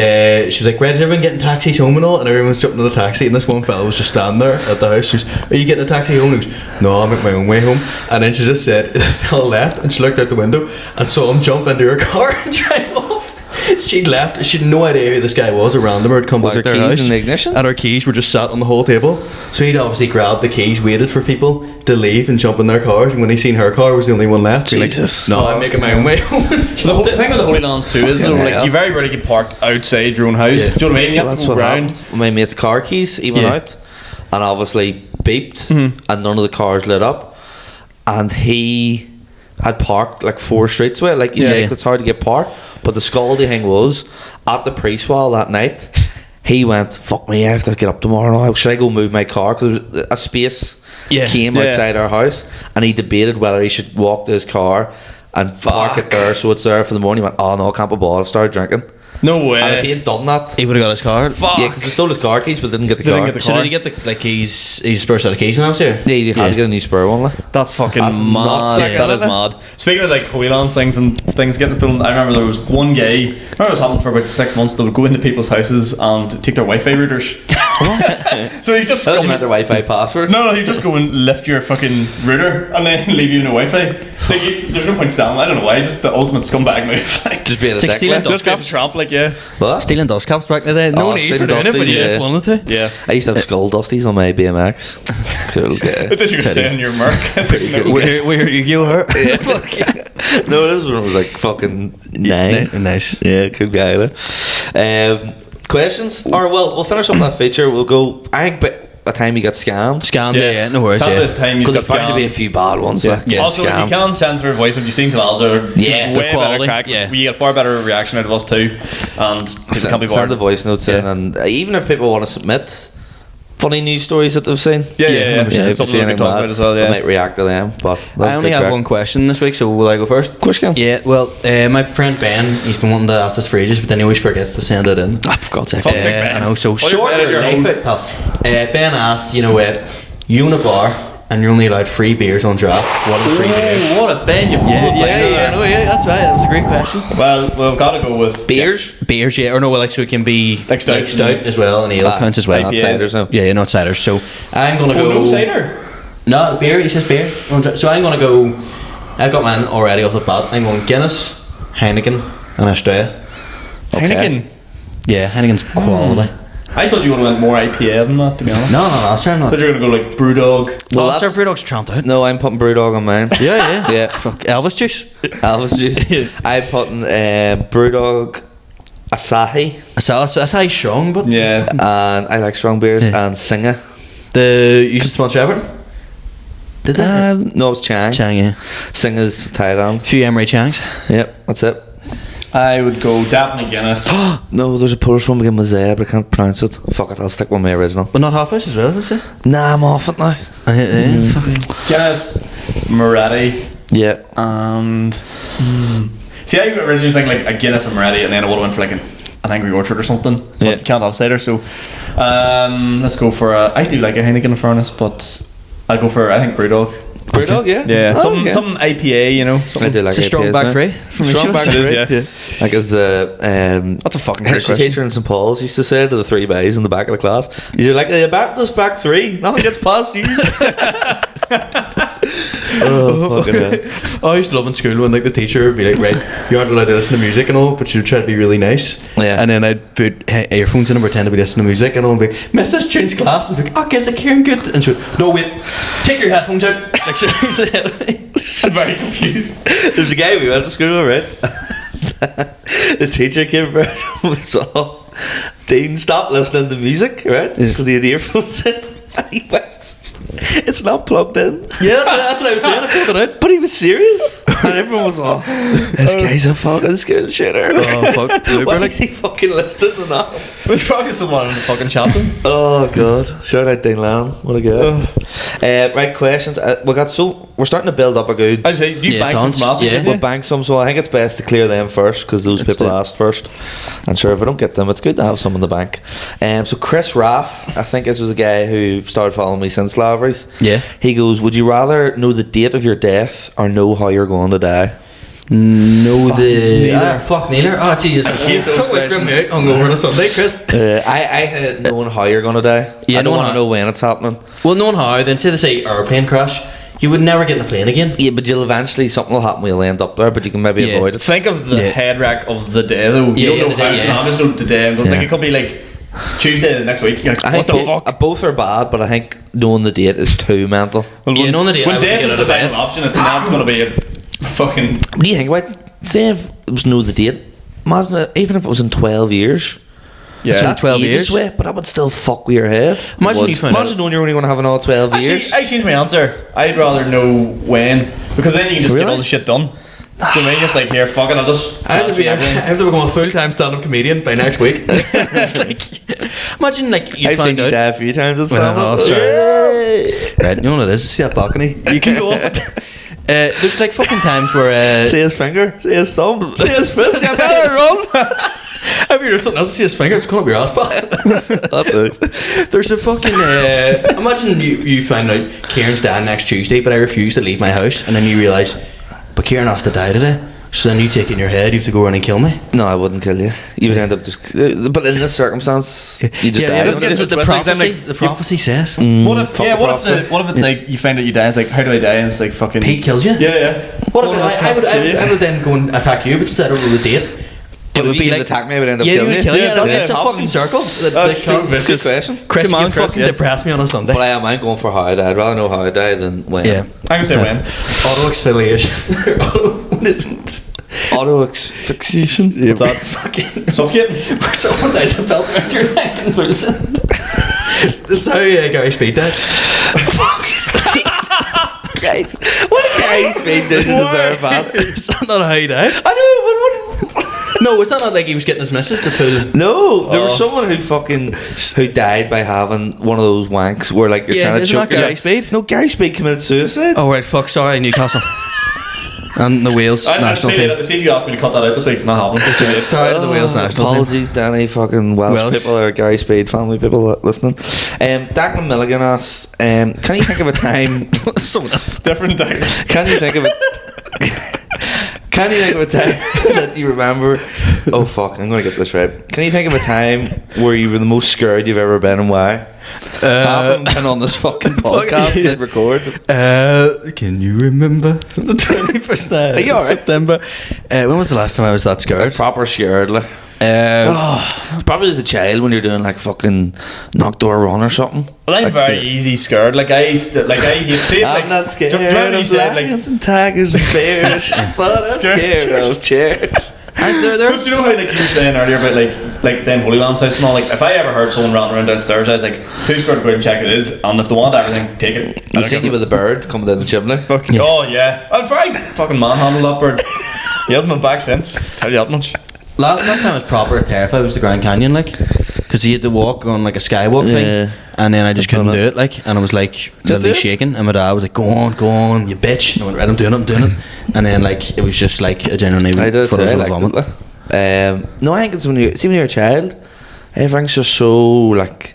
she was like, "Red, is everyone getting taxis home and all?" And everyone's jumping in the taxi, and this one fella was just standing there at the house. She was, "Are you getting a taxi home?" And he goes, "No, I'll make my own way home." And then she just said, the fella left, and she looked out the window and saw him jump into her car and drive off. She left. She had no idea who this guy was. A randomer had come Was back her to her keys house, in the ignition? and her keys were just sat on the whole table. So he'd obviously grabbed the keys, waited for people to leave and jump in their cars, and when he seen her car was the only one left, be like, Jesus. "No, I'm making my own way home." So the whole thing with the Holy Lands too is Fucking like hell. you very rarely get parked outside your own house. Yeah. Do you know what I mean? You have that's to go what around. happened. My mate's car keys, he went Yeah. out, and obviously beeped, and none of the cars lit up, and he had parked like 4 streets away. Like you Yeah, say, yeah. it's hard to get parked. But the scaldy thing was, at the pre-swell that night, he went, "Fuck me, I have to get up tomorrow. Should I go move my car?" Because a space Yeah. came Yeah. outside our house, and he debated whether he should walk to his car and park it there so it's there for the morning. He went, oh no, I can't be bothered. I started drinking. No way. And if he had done that, He would have got his car. Fuck. yeah, because he stole his car keys but didn't get the Didn't car. get the So car. did he get the his spare set of keys and I was here? Yeah, you had to get a new spare one. Like. That's fucking That's mad. nuts, like, That is isn't it? mad. Speaking of like wheelans things and things getting stolen, I remember there was one guy. I remember it was happening for about 6 months. They would go into people's houses and take their Wi-Fi routers. So he just That come you meant their Wi-Fi password. No, you just go and lift your fucking router and then leave you no Wi-Fi. Like, there's no point stealing. I don't know why. Just the ultimate scumbag move. Like, Just being a It's like dick. stealing like. just grab a tramp, like yeah. What? Stealing dust caps back in the day. No Oh, need for stealing doing it, but dusties, you just yeah. wanted to. Yeah. I used to have skull dusties on my BMX. Cool guy. I thought you were saying your Merc. It's like, no. Where you go her? No, this one was like fucking 9. Nice. Yeah, good guy there. Questions? Or well, we'll finish up that feature. We'll go. I think by the time you get scammed, Scam, yeah, no worries. That's Yeah. this time you've because got there's bound to be a scammed. few bad ones. Yeah. That get Also, scammed. if you can send through voice, have you seen to Alza? Yeah, way the quality, better crack. yeah. We get far better reaction out of us too, and people can't be Send the bothered. voice notes in, Yeah. and even if people want to submit funny news stories that they've seen, Yeah, Yeah, yeah. if if you Something see we anything can talk bad, about as well. I Yeah. might react to them. But I that's only good have crack. one question this week, so will I go first? Of course you can. Yeah, well, my friend Ben, he's been wanting to ask this for ages, but then he always forgets to send it in. Ah, for God's sake. Fuck's sake, I Ben. know, so Well, short you're your fine, life out, pal. Ben asked, you own a bar and you're only allowed 3 beers on draft. What are the 3 beers? Ooh, what a Ben you've That's right. That was a great question. Well, we've got to go with Beers? Beers, yeah, or no, well, like so it can be Like stout. as well, and ale counts as well. Not IPAs. ciders, no. Yeah, not ciders. So I'm gonna Oh, go. no cider. No beer. He says beer. So I'm gonna go. I've got mine already off the bat. I'm going Guinness, Heineken, and Australia. Heineken. Yeah, Heineken's quality. I thought you would have went more IPA than that, to be honest. No, sorry, I not. thought you were going to go like Brewdog. Well, that's- Sir Brewdog's tramped out. No, I'm putting Brewdog on mine. Yeah. Yeah. Fuck Elvis juice. Elvis juice. I'm putting Brewdog, Asahi, That's how he's strong, but Yeah. and I like strong beers, Yeah. and Singer. you should sponsor Everton. Did that? No, it's Chang. Chang, yeah. Singer's Thailand. A few Emery Changs. Yep, that's it. I would go definitely Guinness. No, there's a Polish one begin with Z, but I can't pronounce it. Fuck it, I'll stick with my original. But not Hoppers as well, is it? Nah, I'm off it now. Fucking. Guinness, Moretti, Yeah. and see, I originally think like a Guinness and Moretti, and then I would have went for like an Angry Orchard or something. But Yeah. you can't have cider, so let's go for I do like a Heineken in fairness, but I'll go for I think Brewdog. Brewdog, yeah. Yeah, Oh, some yeah. some IPA, you know. I Something. do like It's a strong IPAs back now. three. From Strong back It is, three. yeah. Like as That's a fucking great history question. teacher in St Paul's used to say to the 3 boys in the back of the class, you're like, the Baptist back 3, nothing gets past you. Oh, fucking hell. I used to love in school when like the teacher would be like, right, you aren't allowed to listen to music and all, but you'd try to be really nice. Yeah. And then I'd put earphones in and pretend to be listening to music and all, and be like, miss this tune's class, and be like, okay, is it Kieran good? And she would, no wait, take your headphones out. Like she was ahead of me. I'm very confused. There's a guy we went to school with, right? The teacher came around and we saw Dean stop listening to music, right? Because he had earphones in. And he went, it's not plugged in. Yeah, that's what I was doing. I pulled it out. But he was serious. And everyone was like, this guy's a fucking school shitter. Oh fuck, Why is he fucking listening to that? We probably still wanted to fucking chat them. Oh god, shout out Dean Lennon, what a guy. Right, questions. We're starting to build up a good. I say you Yeah, banked some tons. from last week, Yeah. didn't We'll you? bank some, so I think it's best to clear them first because those people do it. asked first. And sure, if I don't get them, it's good to have some in the bank. So Chris Raff, I think this was a guy who started following me since Lavery's. Yeah. He goes, would you rather know the date of your death or know how you're going to die? No, neither. fuck neither. Oh Jesus, hate those Talk about grim questions. out hungover on a Sunday, Chris. I knowing how you're going to die. Yeah, I don't knowing want how- to know when it's happening. Well, knowing how, then say they say airplane crash, you would never get in a plane again. Yeah, but you'll eventually, something will happen, we'll end up there, but you can maybe Yeah. avoid it. Think of the Yeah. head wreck of the day though. Yeah, You don't know the how day, it's yeah. happening, so the day. But Yeah. like it could be like Tuesday the next week. You're like, I what think the fuck? both are bad, but I think knowing the date is too mental. Well, Yeah, knowing the day, I when would death get is out the of bed. final option, it's not going to be a fucking. What do you think about, say if it was know the date, imagine even if it was in 12 years. Yeah. So that's 12 ages years. away, but that would still fuck with your head. Imagine you found Imagine knowing you're only going to have another 12 years. Actually, I changed my answer. I'd rather know when, because then you can just get Really? all the shit done. Do you know what I mean? Just like here, fuck it, I'll just. I have to become a full-time stand-up comedian by next week. It's like, imagine like you I've seen find you out. die a few times. It's Well, not. sorry. Right, you know what it is? See that balcony? You can go off it. There's like fucking times where See his finger, see his thumb, see his fist. You better run. if you're something else, see his finger, it's going up your ass. That's it. There's a fucking imagine you find out Kieran's dad next Tuesday, but I refuse to leave my house, and then you realise, but Kieran has to die today. So then you take it in your head, you have to go around and kill me. No, I wouldn't kill you. You would end up just. But in this circumstance, you just die. The prophecy says. What if it's like you find out you die? It's like, how do I die? And it's like fucking Pete kills you. Yeah. What if I would then go and attack you, but instead of the date. But if you would attack me, I would end up killing you. Kill you. Yeah, It's a fucking circle. That's a good question. Chris, Come on, you Chris, fucking depress me on a Sunday. But I'm going for how I die. I'd rather know how I die than when. Yeah. I'm gonna say when. Auto exfoliation. What is it? Auto asphyxiation. What's that? Fucking Suffocating. someone dies of belt around your neck and pulls it. That's how Gary Speed died. Jesus Christ. What did Gary Speed do to deserve that? Is that not how he died? I know, but what? No, it's not like he was getting his missus to pull. No, there was someone who died by having one of those wanks where like you're trying to choke. Gary Speed? No, Gary Speed committed suicide. Oh right, fuck. Sorry, Newcastle. And the Wales national team. See if you asked me to cut that out this week, it's not happening. Sorry to the Wales national team. Apologies to any fucking Welsh people or Gary Speed family people listening. Declan Milligan asks, can you think of a time? Someone else. Different thing. Can you think of it? Can you think of a time that you remember? Oh fuck, I'm gonna get this right. Can you think of a time where you were the most scared you've ever been and why? I haven't been on this fucking podcast and record. Can you remember the 21st Are you alright? September? When was the last time I was that scared? Proper scared, like. Probably as a child when you're doing like fucking knock door run or something. Well, I'm like, very easy scared. Like I used to, I'm not scared do you remember you of said, lions and tigers and bears, but I'm scared of chairs. But you know how like you were saying earlier about like then Holy Land's house and all, like if I ever heard someone ranting around downstairs, I was like, too scared to go out and check it is, and if they want everything, take it. I've seen you with a bird coming down the chimney. Fucking, oh yeah, I'd very fucking manhandle that bird. He hasn't been back since. Tell you that much. Last time I was proper terrified was the Grand Canyon, like, because he had to walk on like a skywalk thing, and then I just couldn't do it, like, and I was like literally shaking, and my dad was like, go on, you bitch. And I went, right, I'm doing it, and then like it was just like a genuinely full of vomit. No, I think it's when you're a child, everything's just so like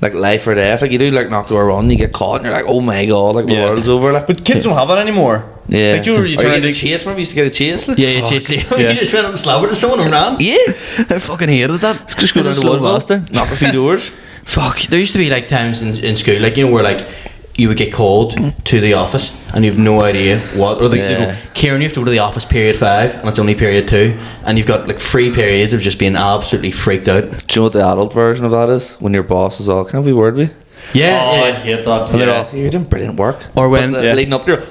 life or death. Like you do like knock door run, you get caught, and you're like, oh my god, like the world's over. Like, but kids don't have that anymore. Yeah, like you turn to chase. Remember, you used to get a chase. Like, you chase. You just went up and slobbered to someone and ran. Yeah, I fucking hated that. Just go down the Woodville, knock a few doors. Fuck, there used to be like times in school, like, you know, where like you would get called to the office and you have no idea what, or you know, Kieran, you have to go to the office period 5 and it's only period 2, and you've got like 3 periods of just being absolutely freaked out. Do you know what the adult version of that is? When your boss is all, can I be word with you? I hate that. And they're all, you're doing brilliant work. Or when leading up to your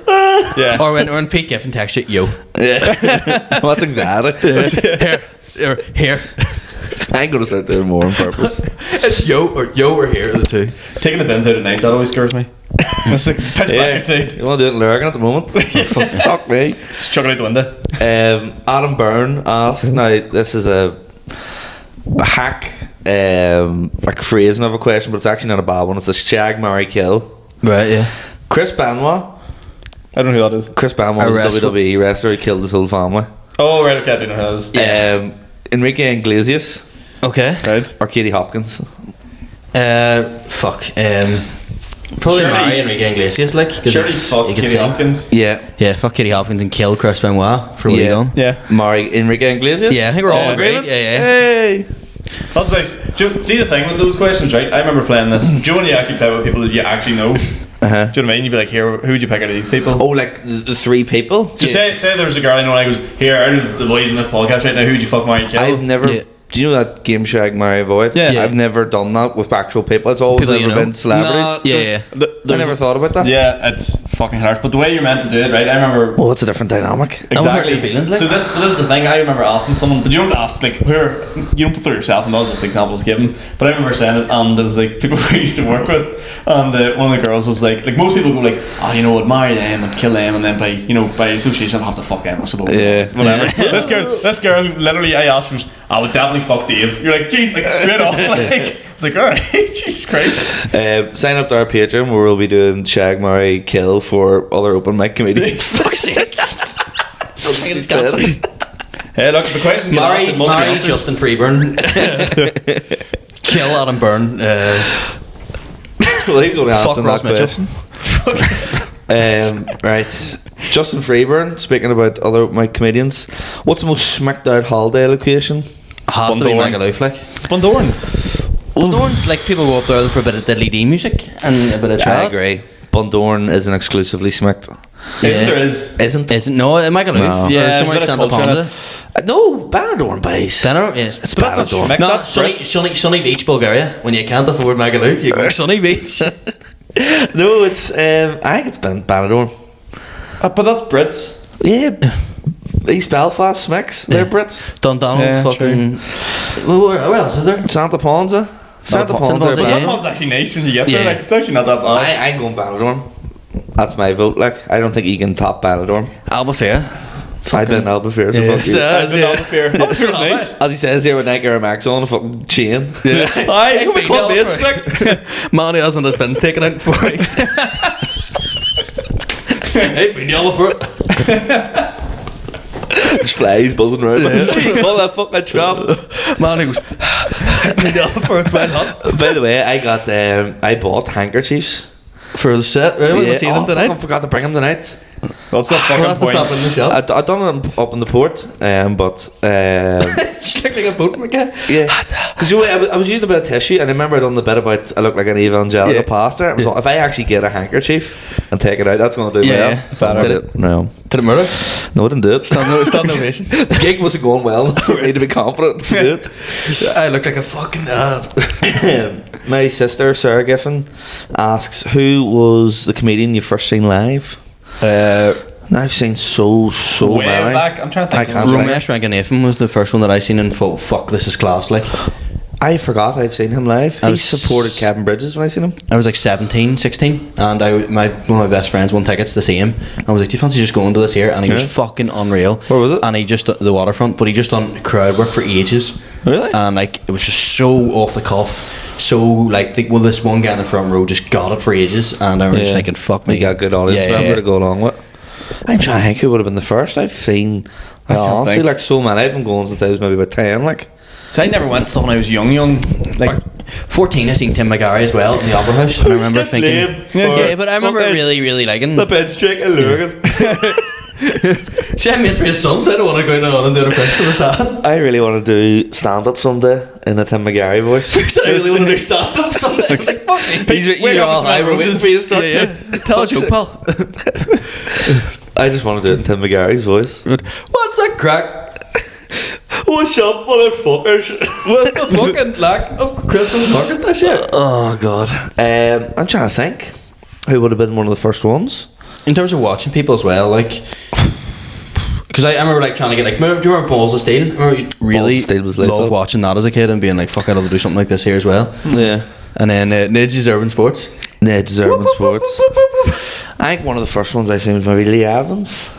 or when Pete Giffen texts you, yo. Yeah. What's anxiety? Here. I ain't gonna start doing more on purpose. It's yo or here, the two. Taking the bins out at night, that always scares me. It's like pitch black outside. You want to do it in Lurgan at the moment? Fuck me. Just chuck it out the window. Adam Byrne asks, now this is a hack like phrasing of a question, but it's actually not a bad one. It's a shag, marry, kill. Right, yeah. Chris Benoit. I don't know who that is. Chris Benoit was a WWE wrestler. He killed his whole family. Oh right, okay, I don't know who that is. Yeah. Enrique Iglesias. Okay. Right. Or Katie Hopkins. Fuck. Probably marry Enrique Iglesias, like, surely fuck Katie Hopkins. Yeah. Yeah, fuck Katie Hopkins and kill Chris Benoit for what he done. Yeah. Marry Enrique Iglesias. Yeah, I think we're all agreed. Yeah. Hey. That's right. See the thing with those questions, right? I remember playing this. Do you know when you actually play with people that you actually know? Do you know what I mean? You'd be like, here, who would you pick out of these people? Oh, like the 3 people? So say there's a girl I know and I goes, here, out of the boys in this podcast right now, who would you fuck, marry, kill? I've never... Yeah. Do you know that game shag, marry, avoid? Yeah. I've never done that with actual people. It's always people been celebrities. No, I never thought about that. Yeah, it's fucking hilarious. But the way you're meant to do it, right? I remember... Well, it's a different dynamic. Exactly. Feelings, like. So this is the thing. I remember asking someone, but you don't ask, like, you don't put through yourself, and that was just examples given. But I remember saying it, and it was like people we used to work with, and one of the girls was like most people go like, oh, you know what, marry them and kill them, and then by association I'll have to fuck them, I suppose. Yeah. Whatever. This girl literally, I asked her, I would definitely fuck Dave. You're like, jeez, like straight off. Like, it's like, alright, Jesus Christ. Sign up to our Patreon where we'll be doing shag, marry, kill for other open mic comedians. Fuck's sake. Hey, look, the question Marry Justin Freeburn. Kill Adam Byrne. Well, he's only Fuck asking Ross that question. Right, Justin Freeburn. Speaking about other open mic comedians, what's the most smacked out holiday location? Has to be Bundoran. Magaluf, like. Bundoran. Bundoran's like people go up there for a bit of diddly dee music and a bit of I chat. agree. Bundoran isn't exclusively smacked. Isn't no Magaluf? No. Yeah, somewhere like there's a Santa bit of culture in Ponza. No, Benidorm base. Benidorm, yes. It's But that's not Benidorm. schmick, No, that's sunny Beach, Bulgaria. When you can't afford Magaluf, you go Sunny Beach. No, it's I think it's Benidorm. But that's Brits. Yeah, East Belfast Smicks. They're Brits. Dundonald, Yeah, fucking. Where else is there? Santa Ponza. Santa Ponza, Ponza. yeah. That one's actually nice when you get there. Yeah. Like, it's actually not that bad. I'm going Benidorm. That's my vote. Like, I don't think you can top Benidorm. Albufeira. I've been in Albufeira, so fuck you. I've been on the fair. It's nice. As he says here with Nike Air Max on a fucking chain. Aye, Can we call this flick? Man who hasn't his bins taken out for weeks. Hey, been yellow for it. Just flies buzzing around. All that fucking trap. Man who goes, been yellow for it, well done. By the way, I bought handkerchiefs. For the set, right? We'll see them I tonight. forgot to bring them tonight. What's the We'll fucking have to point? stop in the shop. I done it up in the port, but Just look like a boat again. yeah, because I was using a bit of tissue, and I remember I done the bit about I look like an evangelical Yeah. pastor. I was like, if I actually get a handkerchief and take it out, that's going to do Yeah. well. So I Did did it? it? No, Did it murder? no, I didn't do it. Stand ovation. The gig wasn't going well for me to be confident to do it. I look like a fucking My sister Sarah Giffen asks, who was the comedian you first seen live? I've seen so Way many. back. I'm trying to think. I can't think. Ramesh Ranganathan was the first one that I seen and thought, fuck, this is class. Like, I forgot I've seen him live. I He was supported Kevin Bridges when I seen him. I was like 17, 16, and one of my best friends won tickets to see him. I was like, do you fancy just going to this here? And he was Yeah. fucking unreal. Where was it? And he just the waterfront, but he just done crowd work for ages. Really? And like it was just so off the cuff, so like this one guy in the front row just got it for ages, and I was just thinking, fuck me, We got a good audience member to go along with. I'm trying to think who would have been the first I've seen. I can't Honestly, think. like so many. I've been going since I was maybe about 10. Like, So I never went to when I was young. Like, 14, I seen Tim McGarry as well in the Opera House, and I remember thinking, Yeah, but I remember really liking. bed straight and lurking. See, I meant to be his son, so I don't want to go down and do a picture with that. I really want to do stand up someday in a Tim McGarry voice. I really want to do stand up someday. I was like, fuck me. You're all high, we're waiting for you to start. Tell a joke, pal. I just want to do it in Tim McGarry's voice. What's a crack? What's up, motherfuckers? What's the fucking lack of Christmas market this year? Oh, God. I'm trying to think who would have been one of the first ones. In terms of watching people as well, like, because I remember like trying to get like, do you remember Balls of Steel? I remember you really of Steel was lethal. loved watching that as a kid and being like, fuck, I'd love to do something like this here as well. Yeah. And then Nidge's Urban Sports. Ned's Urban Sports. I think one of the first ones I seen was maybe Lee Evans.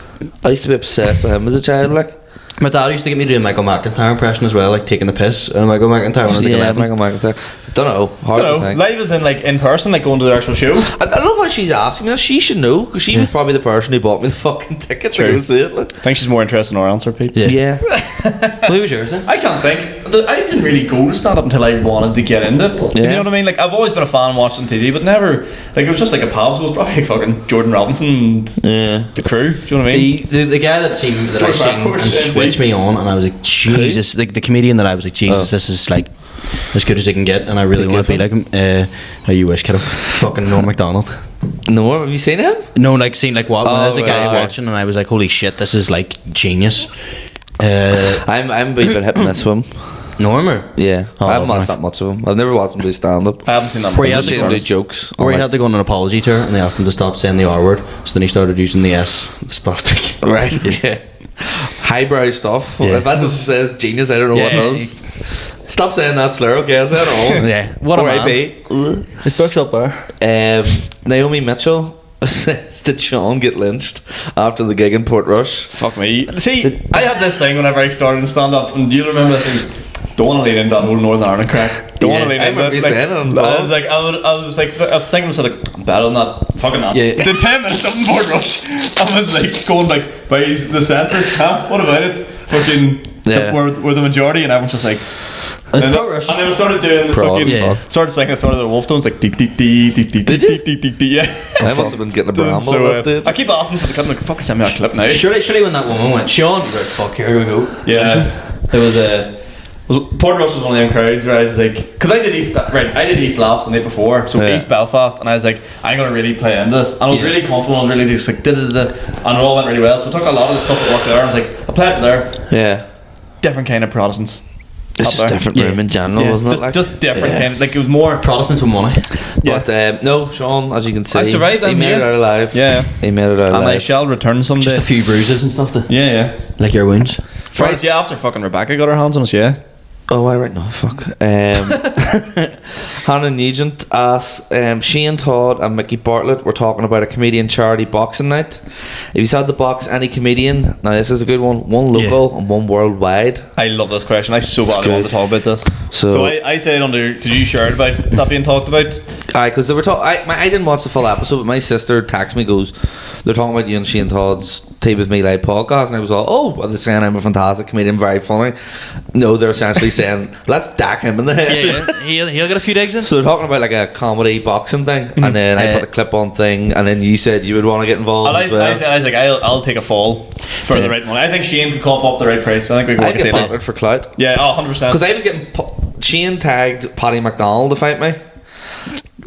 I used to be obsessed with him as a child, like. My dad used to get me doing Michael McIntyre impression as well, like taking the piss. And Michael McIntyre when I was like 11. Michael McIntyre. Don't know. Hard to think. live is in like in person, like going to the actual show. I don't know why she's asking me that. She should know, because she was probably the person who bought me the fucking ticket to True. go see it. Like. I think she's more interested in our answer, Pete. Yeah. Yeah. Who was yours then? I can't think. I didn't really go to stand up until I wanted to get into it. If you Yeah. know what I mean? Like I've always been a fan watching TV, but never like it was just like a pal. So it was probably fucking Jordan Robinson and Yeah. the crew. Do you know what I mean? The guy that I seen and switched me on, and I was like, Jesus, the comedian that I was like, Jesus, this is like as good as it can get, and I really want to be like him. How you wish, kiddo? Fucking Norm MacDonald. No, have you seen him? No, like seen like what? Oh, There's a guy right. watching, and I was like, holy shit, this is like genius. I'm a bit hit and miss with him. Normer. Yeah. Oh, I haven't love watched Norm. that much of him. I've never watched him do stand up. I haven't seen that. Where he I've had just to seen go him on do jokes. Or he I'm had to go on an apology tour, and they asked him to stop saying the R word, so then he started using the S, the spastic. like, right. Yeah. Highbrow stuff. Yeah. If that doesn't say genius, I don't know what Yeah. does. Stop saying that slur, okay? I said it all. Yeah, what a man. R.I.P. His bookshop bar. Naomi Mitchell says, did Sean get lynched after the gig in Portrush? Fuck me. See, I had this thing whenever I started to stand up, and do you remember this? It was don't want to lean into that whole Northern Ireland crack. Don't want to lean I into remember you it. saying it on I was like, I was thinking to myself, like, better than that. Fucking that. Yeah. The 10 minutes of Portrush, I was like going like, by the census, huh? What about it? Fucking, we're the majority, and everyone's just like. And then I started doing the Prod, fucking, started singing sort of the wolf tones, like dee dee dee dee dee dee dee dee dee. Yeah. I must have been getting a bramble So, at that stage. I keep asking for the clip, I'm like, fucking send me that clip now. Surely when that woman went, Sean, you were like, fuck, here we go. Yeah, it was Portrush was one of them crowds where I was like, because I did East Laughs the night before, so East Belfast, and I was like, I'm gonna really play into this, and I was really confident. I was really just like, and it all went really well. So I took a lot of the stuff that worked there. I was like, I played it there. Yeah. Different kind of Protestants. It's just different room in general, wasn't it? Just different kind. Like it was more Protestants with money. But no, Sean, as you can see, I survived. He made it out alive. Yeah, he made it out alive. And I shall return someday. Just a few bruises and stuff. Yeah. Like your wounds. Right, yeah, after fucking Rebecca got her hands on us, yeah. Oh, I right, no, fuck. Hannah Nugent asks, Shane Todd and Mickey Bartlett were talking about a comedian charity boxing night. If you had to box any comedian, now this is a good one local and one worldwide. I love this question. I so badly want to talk about this. So I said under, because you shared about that being talked about. Aye, because they were I didn't watch the full episode, but my sister texted me, goes, they're talking about you and Shane Todd's Tea With Me live podcast, and I was all, well, they're saying I'm a fantastic comedian, very funny. No, they're essentially saying, let's dack him in the head. Yeah, he'll get a few digs in. So they're talking about like a comedy boxing thing, and then I put a clip on thing, and then you said you would want to get involved as well. I was like, I'll take a fall for the right money. I think Shane could cough up the right price. So I think we could work I'd get battered for clout. Yeah, 100%. Because I was getting Shane tagged Paddy McDonald to fight me.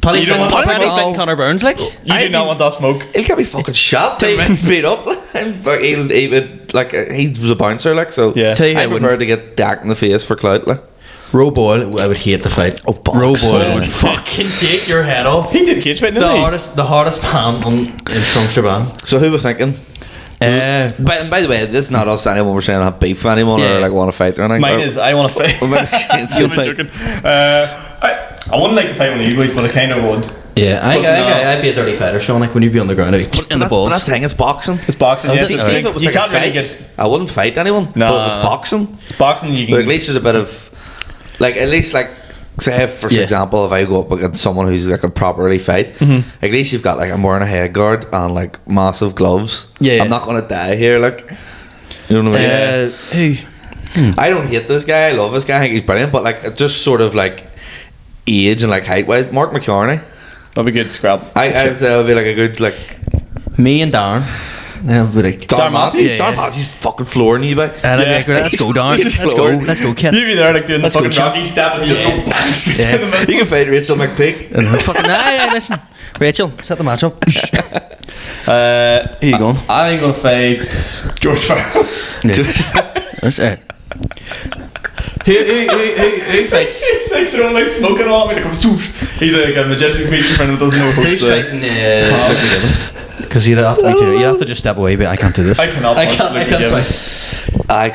You don't want that smoke? Connor Burns, like. You do not want that smoke. He'll get me fucking shot to beat up. He would, like, he was a bouncer, like, so yeah. I prefer to get dacked in the face for clout, like. Roe Boyle, I would hate the fight. Oh, Roe Boyle would fucking take your head off. He did cage fight, didn't he? The hardest man in Strongster Band. So who was thinking? By the way, this is not us anyone we're saying have beef with anyone or like want to fight or anything. Mine is I want to fight. I'm joking. I wouldn't like to fight one of you boys, but I kind of would. Yeah, I'd be a dirty fighter, Sean. Like when you'd be on the ground, I'd be in the balls. That's the thing, it's boxing. It's boxing. Yeah. See, if it was you like can't a fight, really get. I wouldn't fight anyone. No, but if it's boxing, you can. But at least there's a bit of, like, at least like. Say for example, if I go up against someone who's like a properly fight, at least you've got like I'm wearing a head guard and like massive gloves. Yeah, I'm not gonna die here. Like, you know what I mean? I don't hate this guy. I love this guy. I think he's brilliant. But like, just sort of like age and like height wise, Mark McCartney. That'd be good. Scrap. I'd say it'd be like a good like me and Darren. They'll be like Darren Matthews fucking flooring you, by. And I'd be like, let's go, Darren. Let's go, Ken. You'd be there like doing the fucking Rocky step and you just go bang straight in the middle. You can fight Rachel McPeak. And fucking listen, Rachel, set the match up. Who you going? I'm gonna fight George Farrell. That's it. Who fights? He's like throwing like smoking on me. He's like a magician comedian friend that doesn't know host. Who's fighting? Because you'd have to just step away, but I can't do this. I cannot. I can't fight. I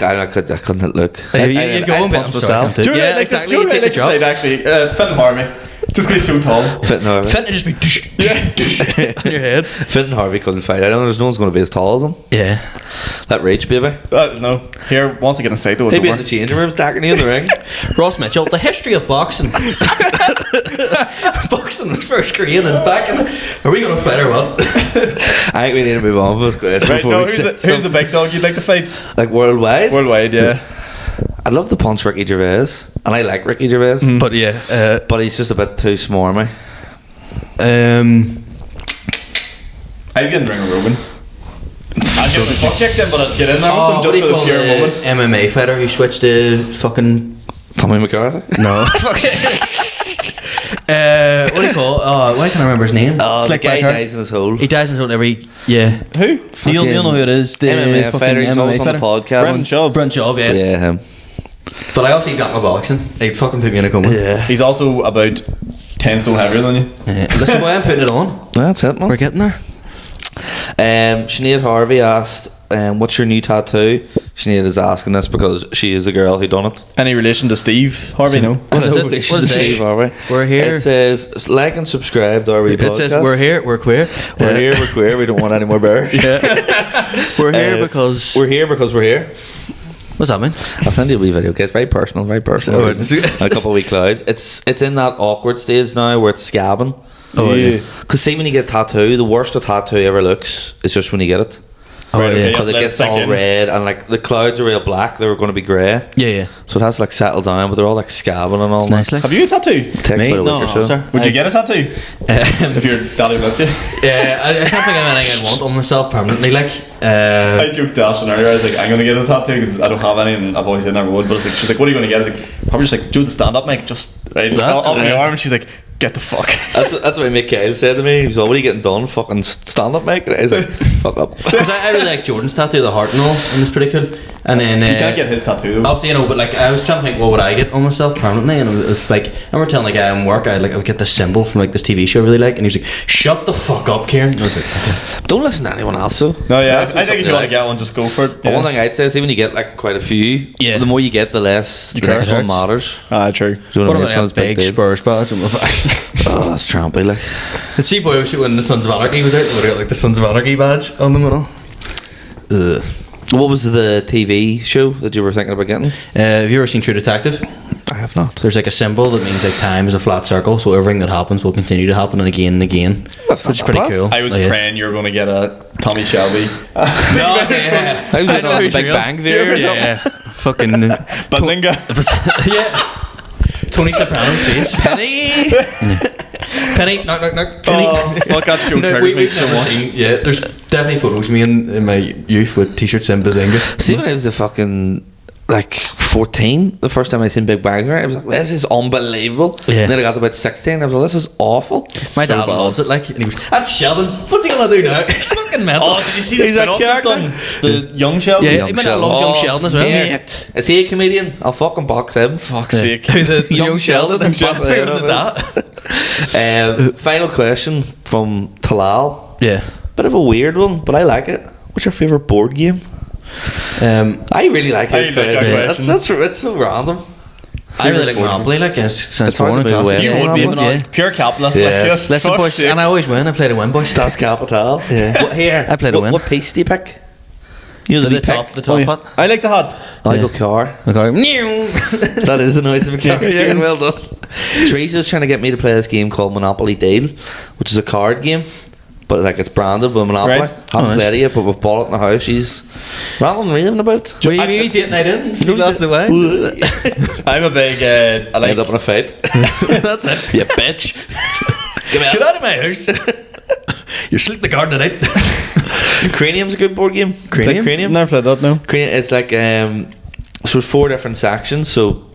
couldn't look. You'd go and punch myself. Yeah, exactly. You take the job. Actually, Fenton Harvey. Just because he's so tall. Fenton Harvey. Fenton just be on your head. Fenton Harvey couldn't fight. I don't know. There's no one's going to be as tall as him. Yeah. That rage, baby. No. Here, once I get inside though, it's he'd be in the changing room attacking you in the ring. Ross Mitchell, the history of boxing. Boxing was first created back in are we going to fight or what? I think we need to move on for this question. Right, who's the big dog you'd like to fight? Like worldwide? Worldwide, yeah. I'd love to punch Ricky Gervais, and I like Ricky Gervais, but yeah, but he's just a bit too smarmy. I'd get in the ring with Rogan. I'd get my fuck kicked in, but I'd get in there with him just for the pure moment. MMA fighter who switched to fucking Tommy McCarthy? No. What do you call it? Why can't I remember his name? The guy dies in his hole. He dies in his hole every... Yeah. Who? You'll know who it is. The MMA fighter. He's always on the podcast. Brent Shaw, yeah. Yeah, him. But I also got my boxing. He'd fucking put me in a coma. Yeah. He's also about 10 stone heavier than you. Yeah. Listen, boy, I'm putting it on. That's it, man. We're getting there. Sinead Harvey asked, what's your new tattoo? Sinead is asking this because she is the girl who done it. Any relation to Steve Harvey? No. What is it? What is Steve Harvey. We're here. It says like and subscribe to our wee podcast. It says we're here, we're queer. We're here, we're queer. We don't want any more bears. Yeah. We're here because we're here. What's that mean? I'll send you a wee video. Okay, it's very personal. Oh, A couple of wee clouds. It's in that awkward stage now where it's scabbing. Oh, yeah. Because see, when you get a tattoo, the worst a tattoo ever looks is just when you get it. Oh, yeah. Because it gets all red and like the clouds are real black. They were going to be grey. Yeah. So it has to like settle down, but they're all like scabbing and all. It's nice, like. Have you a tattoo? Takes Me? about a week or so. sir. Would you get a tattoo? If your daddy loved you? Yeah, I can't think of anything I'd want on myself permanently, like. I joked to Ashley earlier, I was like, I'm going to get a tattoo because I don't have any and I've always said I never would. But it's like, she's like, what are you going to get? I was like, probably just like, do the stand up, mate. Just right up my arm. And she's like, get the fuck. That's what Mikhail said to me. He was like, what are you getting done? Fucking stand up, mate. I was like, fuck up. Because I really like Jordan's tattoo, the heart and all, and it's pretty cool. And then You can't get his tattoo though. obviously, you know, but like I was trying to think, what would I get on myself permanently? And it was like, I remember telling the guy in work, I would get this symbol from like this TV show I really like, and he was like, shut the fuck up, Ciaran. I was like, okay. Don't listen to anyone else though. No, yeah. That's I think if you want to like. get one, just go for it. But one thing I'd say is even when you get like quite a few, Yeah. the more you get, the less the next one matters. True. Do you know What what I mean? about Sounds that big deal. Spurs badge on my back? Oh, that's trampy, like. The sea boy when the Sons of Anarchy was out, they would have got like the Sons of Anarchy badge on the middle. Ugh. What was the TV show that you were thinking about getting? Have you ever seen True Detective? I have not. There's like a symbol that means like time is a flat circle, so everything that happens will continue to happen and again. That's not Which is that pretty bad. cool. I was Oh, yeah. praying you were going to get a Tommy Shelby. I was getting on the Big Bang Theory or something. Yeah. Fucking Bazinga. yeah. Tony Soprano's face. Penny. Penny, knock, Penny. Oh, fuck, that show No, triggers me we've so never much. seen. Yeah, there's definitely photos of me in my youth with t-shirts and Bazinga. See, when I was a fucking like 14, the first time I seen Big Bang Theory, I was like, this is unbelievable. Yeah. And then I got to about 16, I was like, this is awful. My So dad bad. loves it, like, and he was, that's Sheldon. What's he gonna do now? He's fucking mental. Oh, did you see the He's a spin-off they've character. done? The young Shelby? Yeah, he might not love young Sheldon as well. Mate, is he a comedian? I'll fucking box him. Fuck's sake. the young Sheldon. Young Sheldon. Sheldon. that. Final question from Talal. Yeah. Bit of a weird one, but I like it. What's your favourite board game? I really like his I like that question. question. It's so random. I really like board game. Monopoly, like, it's hard to move away You Yeah, would be yeah. Monopoly. Pure capitalist. Yes. Like this. Listen, Fuck's boys, sake. and I always win. I play to win, boys. Das Kapital. Yeah. What, here, I played to win. What piece do you pick? You know The wee top, pick? the top part. I like the hat. I Yeah. go car. Okay. That is the noise of a car. Yes. Well done. Teresa's trying to get me to play this game called Monopoly Deal, which is a card game, but like it's branded with Monopoly. Right. Haven't Oh, nice. played it yet, but we've bought it in the house. She's rattling raving about it. Were you date night in? You lost away. I'm a big. I like. End up in a fight. That's it. You bitch. Get out of my house. You sleep the garden tonight. Cranium's a good board game. Cranium? Like Cranium. Never played that. No. Cranium. It's like so there's 4 different sections. So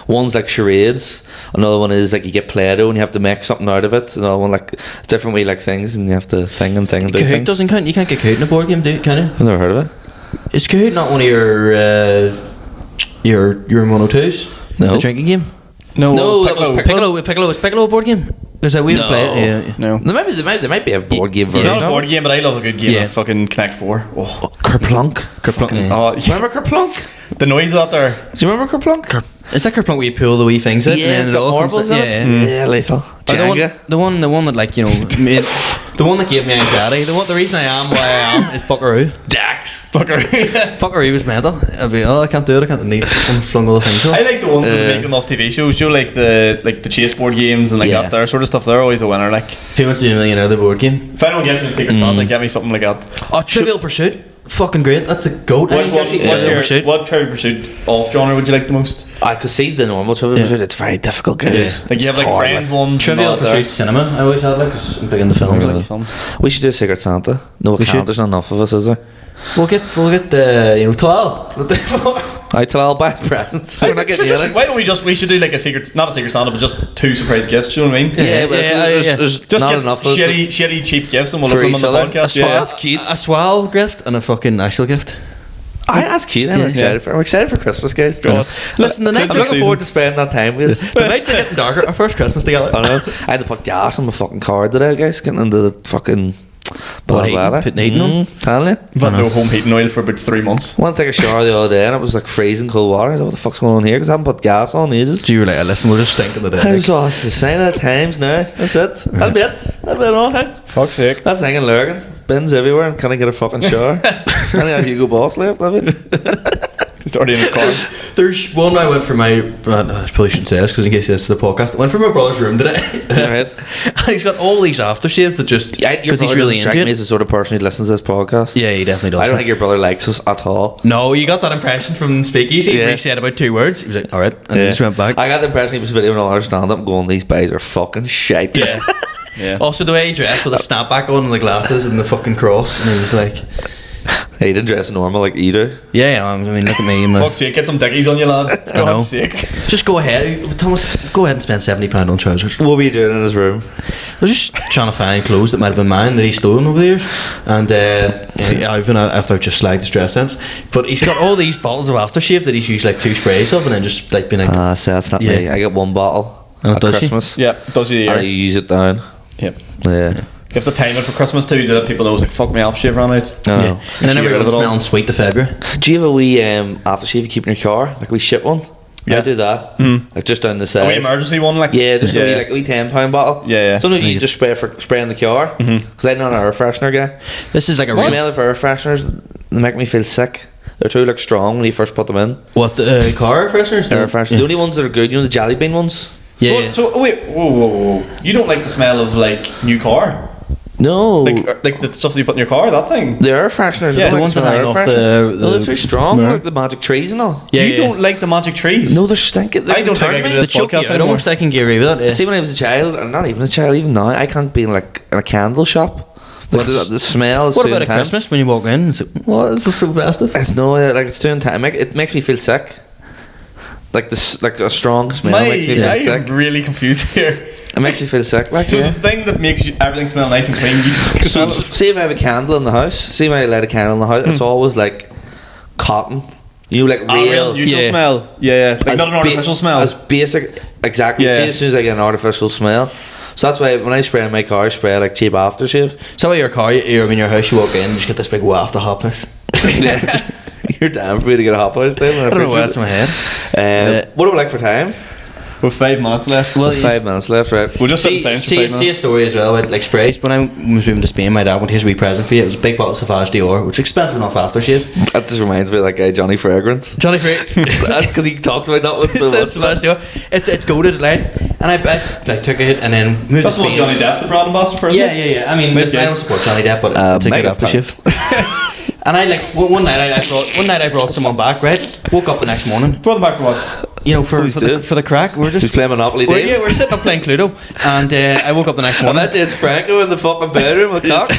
one's like charades. Another one is like you get Play-Doh and you have to make something out of it. Another one like it's different way like things and you have to thing and do Kahoot things. doesn't count. You can't get Kahoot in a board game, can you? I've never heard of it. Is Kahoot not one of your Mono 2s? No. The drinking game? No. No, it was it was Piccolo. Was Piccolo a board game? Because we didn't play it. Yeah. No. There might be a board game It's version. not a of board it. game, but I love a good game Yeah. of fucking Connect 4. Oh, Kerplunk. Kerplunk. oh Remember Kerplunk? the noise out there. Do you remember Kerplunk? Is that Kerplunk where you pull the wee things out? Yeah, and it's then it got all comes marbles out? in it. Yeah, lethal. Or Jenga. the one that like you know made, the one that gave me anxiety. The reason I am why I am is Buckaroo. Dax. Fucker. Buckaroo was mental. I'd be I can't do it. I can't need and flung all the things. I like the ones that make them off TV shows. You know, like the chase board games and like Yeah. that there sort of stuff. They're always a winner. Like Who Wants to Be a Millionaire? The board game. if anyone gets me a Secret Santa, get me something like that. Oh, Trivial Pursuit. Fucking great. That's the goat. What Trivial Pursuit off genre would you like the most? I could see the normal Trivial Pursuit. It's very difficult, guys. Like you have like It's hard, Friends ones. Trivial and all that Pursuit cinema. I always had like 'cause I'm big into films. Really? Like. Films. We should do a Secret Santa. No, we We can't. should. There's not enough of us, is there? We'll get Talal the day before. I tell all buy presents. We're not getting anything. Why don't we should do like not a Secret Santa, but just 2 surprise gifts. Do you know what I mean? Yeah, but yeah. there's Just not get enough of us. shitty cheap gifts and we'll For look them on each the other? podcast. That's cute. A swell gift and a fucking actual gift. That's cute. I'm excited for. I'm excited for Christmas, guys. God. Listen, the I'm next looking forward to spending that time with us. the nights are getting darker. Our first Christmas together. I know. I had to put gas on my fucking car today, guys. Getting into the fucking bad heating? weather. Putting heating on? Telling you. I've had no home heating oil for about 3 months. I went to take a shower the other day and it was like freezing cold water. I was like, what the fuck's going on here? Because I haven't put gas on in ages. So you were like, listen, we're just stinking the day. I was lost. It's a sign of the times now. That's it. That'll be it. That'll be it all. Hey? Fuck's sake. That's hanging lurking. Bins everywhere and can't get a fucking shower. I only have Hugo Boss left, have you? It's already in his car. There's one I went for my. I probably shouldn't say this because in case this is the podcast. I went for my brother's room today. Right. And he's got all these aftershaves that just because he's really into me it. as the sort of person who listens to this podcast. Yeah, he definitely does. I don't think your brother likes us at all. No, you got that impression from Speakeasy. Yeah. He said about 2 words. He was like, "All right," and he just went back. I got the impression he was videoing all our stand-up going, these guys are fucking shite. Yeah. Yeah. Also, the way he dressed with a snapback on and the glasses and the fucking cross, and he was like, He didn't dress normal like you do. "Yeah, I mean, look at me." Fuck's sake, get some dickies on you, lad. God's sake. Just go ahead, Thomas. Go ahead and spend £70 on trousers. What were you doing in his room? I was just trying to find clothes that might have been mine that he's stolen over the years, and even after I've just slagged his dress sense. But he's got all these bottles of aftershave that he's used like 2 sprays of, and then just like being like, So that's not Yeah. me. I got 1 bottle Oh, at does she? Christmas. Yeah, does you And I the year. use it down. Yep. Yeah. You have to time it for Christmas too, to let people know it's like, fuck me off, shave ran out. No. yeah. And then Get rid of everyone's it all. smelling sweet to February. Do you have a wee aftershave you keep in your car? Like a wee shit one? Yeah. I do that. Like just down the A side. wee emergency one, like. Yeah, just a wee, like a wee £10 bottle. Yeah, yeah. Sometimes you just spray in the car. Because I'm not an air freshener guy. This is like a The smell of air fresheners, they make me feel sick. They're too like strong when you first put them in. what the car fresheners? Air fresheners. The only ones that are good, you know, the jelly bean ones. Yeah. So wait, whoa. You don't like the smell of like new car? No, Like the stuff that you put in your car, that thing? the air fresheners. Yeah, I don't the like ones the that smell hang of off air fresheners. No, they're the too strong. mirror. Like the magic trees and all. Yeah, You don't like the magic trees? No, they're stinking. I don't think I can do the this choke you podcast out anymore. almost. I can get away with that. Yeah. See, when I was a child, and not even a child, even now, I can't be in like in a candle shop. The smell is What too about at intense. Christmas when you walk in? It's like, what? It's so festive. It's no, like it's too intense. It makes me feel sick. Like this, like a strong smell makes me feel I sick. am really confused here. It makes me feel sick. Like So the thing that makes everything smell nice and clean, you so, see if I have a candle in the house. See if I light a candle in the house. It's always like cotton. You know, like real neutral yeah. smell. Yeah. Like as not an ba- artificial smell. As basic, exactly. Yeah. See, as soon as I get an artificial smell. So that's why when I spray in my car, I spray like cheap aftershave. So at your car, you're in your house, you walk in, you just get this big waft of hotness. Yeah. You're damn for me to get a hot house then. I don't know why that's in my head. What do we like for time? With 5 minutes left. Well, 5 minutes left, right? We'll just set the See, signs for see, 5 see a minutes. story as well about like sprays. When I was moving to Spain, my dad went, "Here's a wee present for you." It was a big bottle of Sauvage Dior, which is expensive enough aftershave. That just reminds me of that guy Johnny Fragrance. Johnny Free. Because he talks about that one so much. Sauvage Dior. It's goated, right? And I like took it and then moved That's to what Spain. Johnny Depp's the brand ambassador for, isn't Yeah, it? yeah. I mean, Nice listen, I guy. don't support Johnny Depp, but it's a good mega aftershave. And I like one night I brought someone back. Right, woke up the next morning. Brought them back for what? You know, for Who's the, doing? for the crack. We're just Who's playing Monopoly Well, Dave? yeah, we're sitting up playing Cluedo, and I woke up the next I morning. bet it's Franco in the fucking bedroom with cock.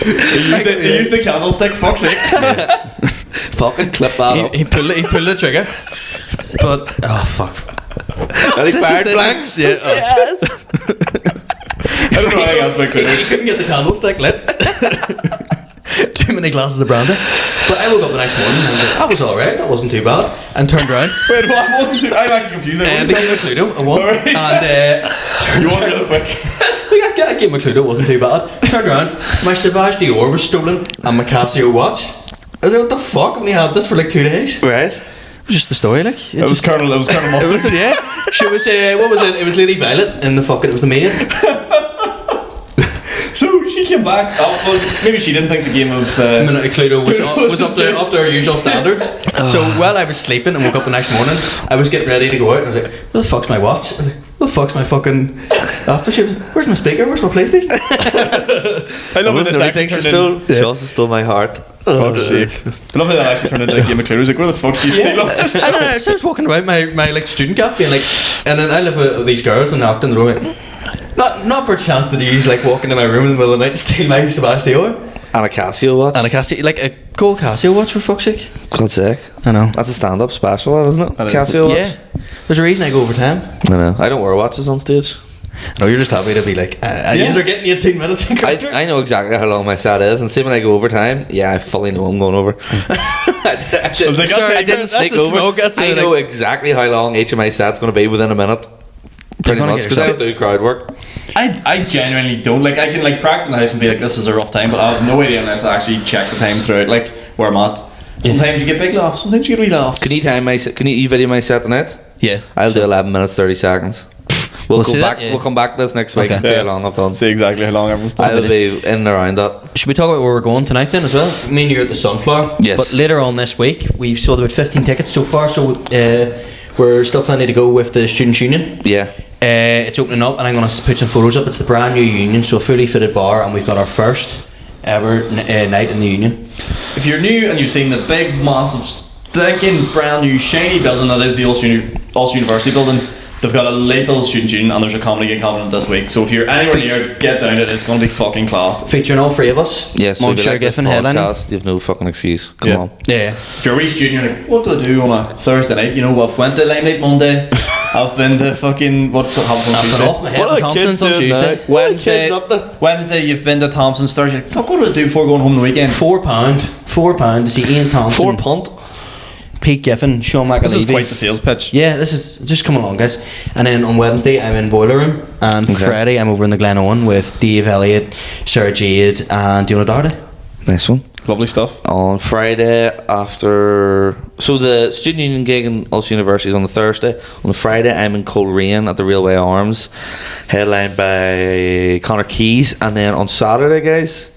They used the candlestick, fuck's sake. Fucking clip that up. He pulled the trigger, but oh fuck. And he fired blanks. Yeah. Yes. I don't know how else my He clue. couldn't get the candlestick lit. Too many glasses of brandy. But I woke up the next morning and I was like, that was alright, that wasn't too bad. And turned around. Wait, what? I wasn't too. I'm actually confused. And the game of Cluedo, I won. Alright. And You want real quick? the game of Cluedo wasn't too bad. Turned around, my Sauvage Dior was stolen and my Casio watch. I was like, what the fuck? And we had this for like 2 days. Right. It was just the story, like. It was Colonel It Mustard. was, yeah. She was, what was it? It was Lady Violet in the fucking, it was the maid. So she came back. Oh, well, maybe she didn't think the game of. Cluedo was up to our usual standards. So while I was sleeping and woke up the next morning, I was getting ready to go out. And I was like, "Where the fuck's my watch?" I was like, "Where the fuck's my fucking aftershave? Where's my speaker? Where's my PlayStation?" I love how this actually Everything she turned stole. She also stole my heart. Fuck's sake. I love how that actually turned into a game of Clue. I was like, where the fuck did you steal all this? I don't know. So I was walking around my like student cafe, being like, and then I live with these girls and knocked on the door. Like, not per chance did you like walk into my room in the middle of the night and steal my Sauvage Dior And a Casio watch. and a Casio, like a gold Casio watch for fuck's sake. God's sake. I know. That's a stand-up special, that, isn't it? That is. Casio watch. Yeah. There's a reason I go over time. I know. I don't wear watches on stage. No, you're just happy to be like, Yeah. you're getting 18 minutes in contract. I know exactly how long my set is, and see when I go overtime, yeah, I fully know I'm going over. I was like, Sorry, okay, didn't that's sneak a over. smoke, that's I a, know like- exactly how long each of my sets going to be within a minute. Pretty gonna much, get because I yourself- don't do crowd work. I genuinely don't. Like, I can like practice in the house and be like, this is a rough time, but I have no idea unless I actually check the time throughout, like, where I'm at. Sometimes you get big laughs, sometimes you get wee laughs. Can you time my set? Can you video my set tonight? Yeah. I'll do 11 minutes 30 seconds. We'll see go that, back. yeah. We'll come back to this next week Okay. and see Yeah. how long I've done. See exactly how long everyone's done. I'll be in and around that. Should we talk about where we're going tonight then as well? Me and you are at the Sunflower. Yes. But later on this week, we've sold about 15 tickets so far, so we're still planning to go with the Students' Union. Yeah. It's opening up, and I'm going to put some photos up. It's the brand new Union, so a fully fitted bar, and we've got our first ever night in the Union. If you're new and you've seen the big, massive, stinking, brand new, shiny building that is the Ulster University building, they've got a lethal Student Union, and there's a comedy gig happening this week. So if you're anywhere near, get down to it. It's going to be fucking class. Featuring all three of us. Yes. So if you Monsieur like this Giffen headlining. podcast, you've no fucking excuse. Come Yeah. on. Yeah. If you're a wee student, you're like, what do I do on a Thursday night? You know, I've went to Limelight Monday. I've been to fucking what's happens on I've been Tuesday. off my head on Thompson's on Tuesday. Wednesday, you've been to Thompson's. Thursday, you're like, fuck, what do I do before going home the weekend? £4 to see Ian Thompson. £4. Pete Giffen, Sean McAleavey. This is quite the sales pitch. Yeah, this is just come along, guys. And then on Wednesday, I'm in Boiler Room, and Okay. Friday, I'm over in the Glen Owen with Dave Elliott, Sarah Jade, and Diona Doherty. Nice one. Lovely stuff. On Friday after, so the Student Union gig in Ulster University is on the Thursday. On the Friday, I'm in Coleraine at the Railway Arms, headlined by Connor Keys. And then on Saturday, guys,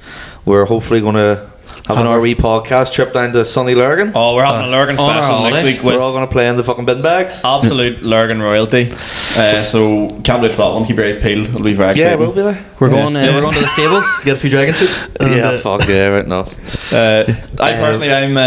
we're hopefully going to have an RE podcast trip down to sunny Lurgan. Oh, we're having a Lurgan on our special next holidays. week with We're all going to play in the fucking bin bags. absolute Lurgan royalty. So can't wait for that one. Keep your eyes peeled. It'll be very exciting. Yeah, we'll be there. We're going to the stables to get a few dragons. Yeah, fuck yeah, right enough. I personally, I'm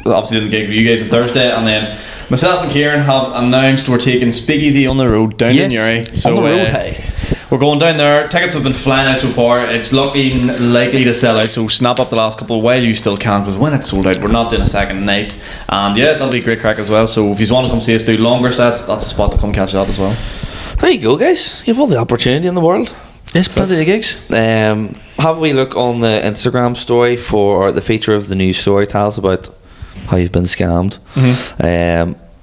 obviously doing the gig with you guys on Thursday, and then myself and Kieran have announced we're taking Speakeasy on the road down Yes, in Newry. on the road, hey. We're going down there. Tickets have been flying out so far. It's looking likely to sell out, so snap up the last couple while you still can, because when it's sold out, we're not doing a second night. And yeah, that'll be a great crack as well. So if you want to come see us do longer sets, that's the spot to come catch that as well. There you go, guys. You have all the opportunity in the world. Yes, plenty of gigs. Have we look on the Instagram story for the feature of the news story. Tell us about how you've been scammed.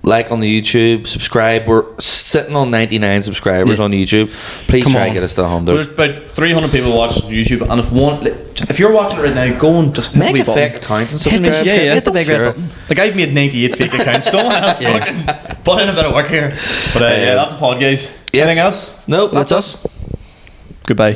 Like on the YouTube, subscribe. We're sitting on 99 subscribers on YouTube. Please try and get us to 100. There's about 300 people watching YouTube, and if you're watching it right now, go and just Make hit a the fake button. account and Hit the- subscribe. yeah. Hit the big red button. Like, I've made 98 fake accounts. Someone else fucking put in a bit of work here. But yeah, that's a pod, guys. Yes. Anything else? No, that's us. Goodbye.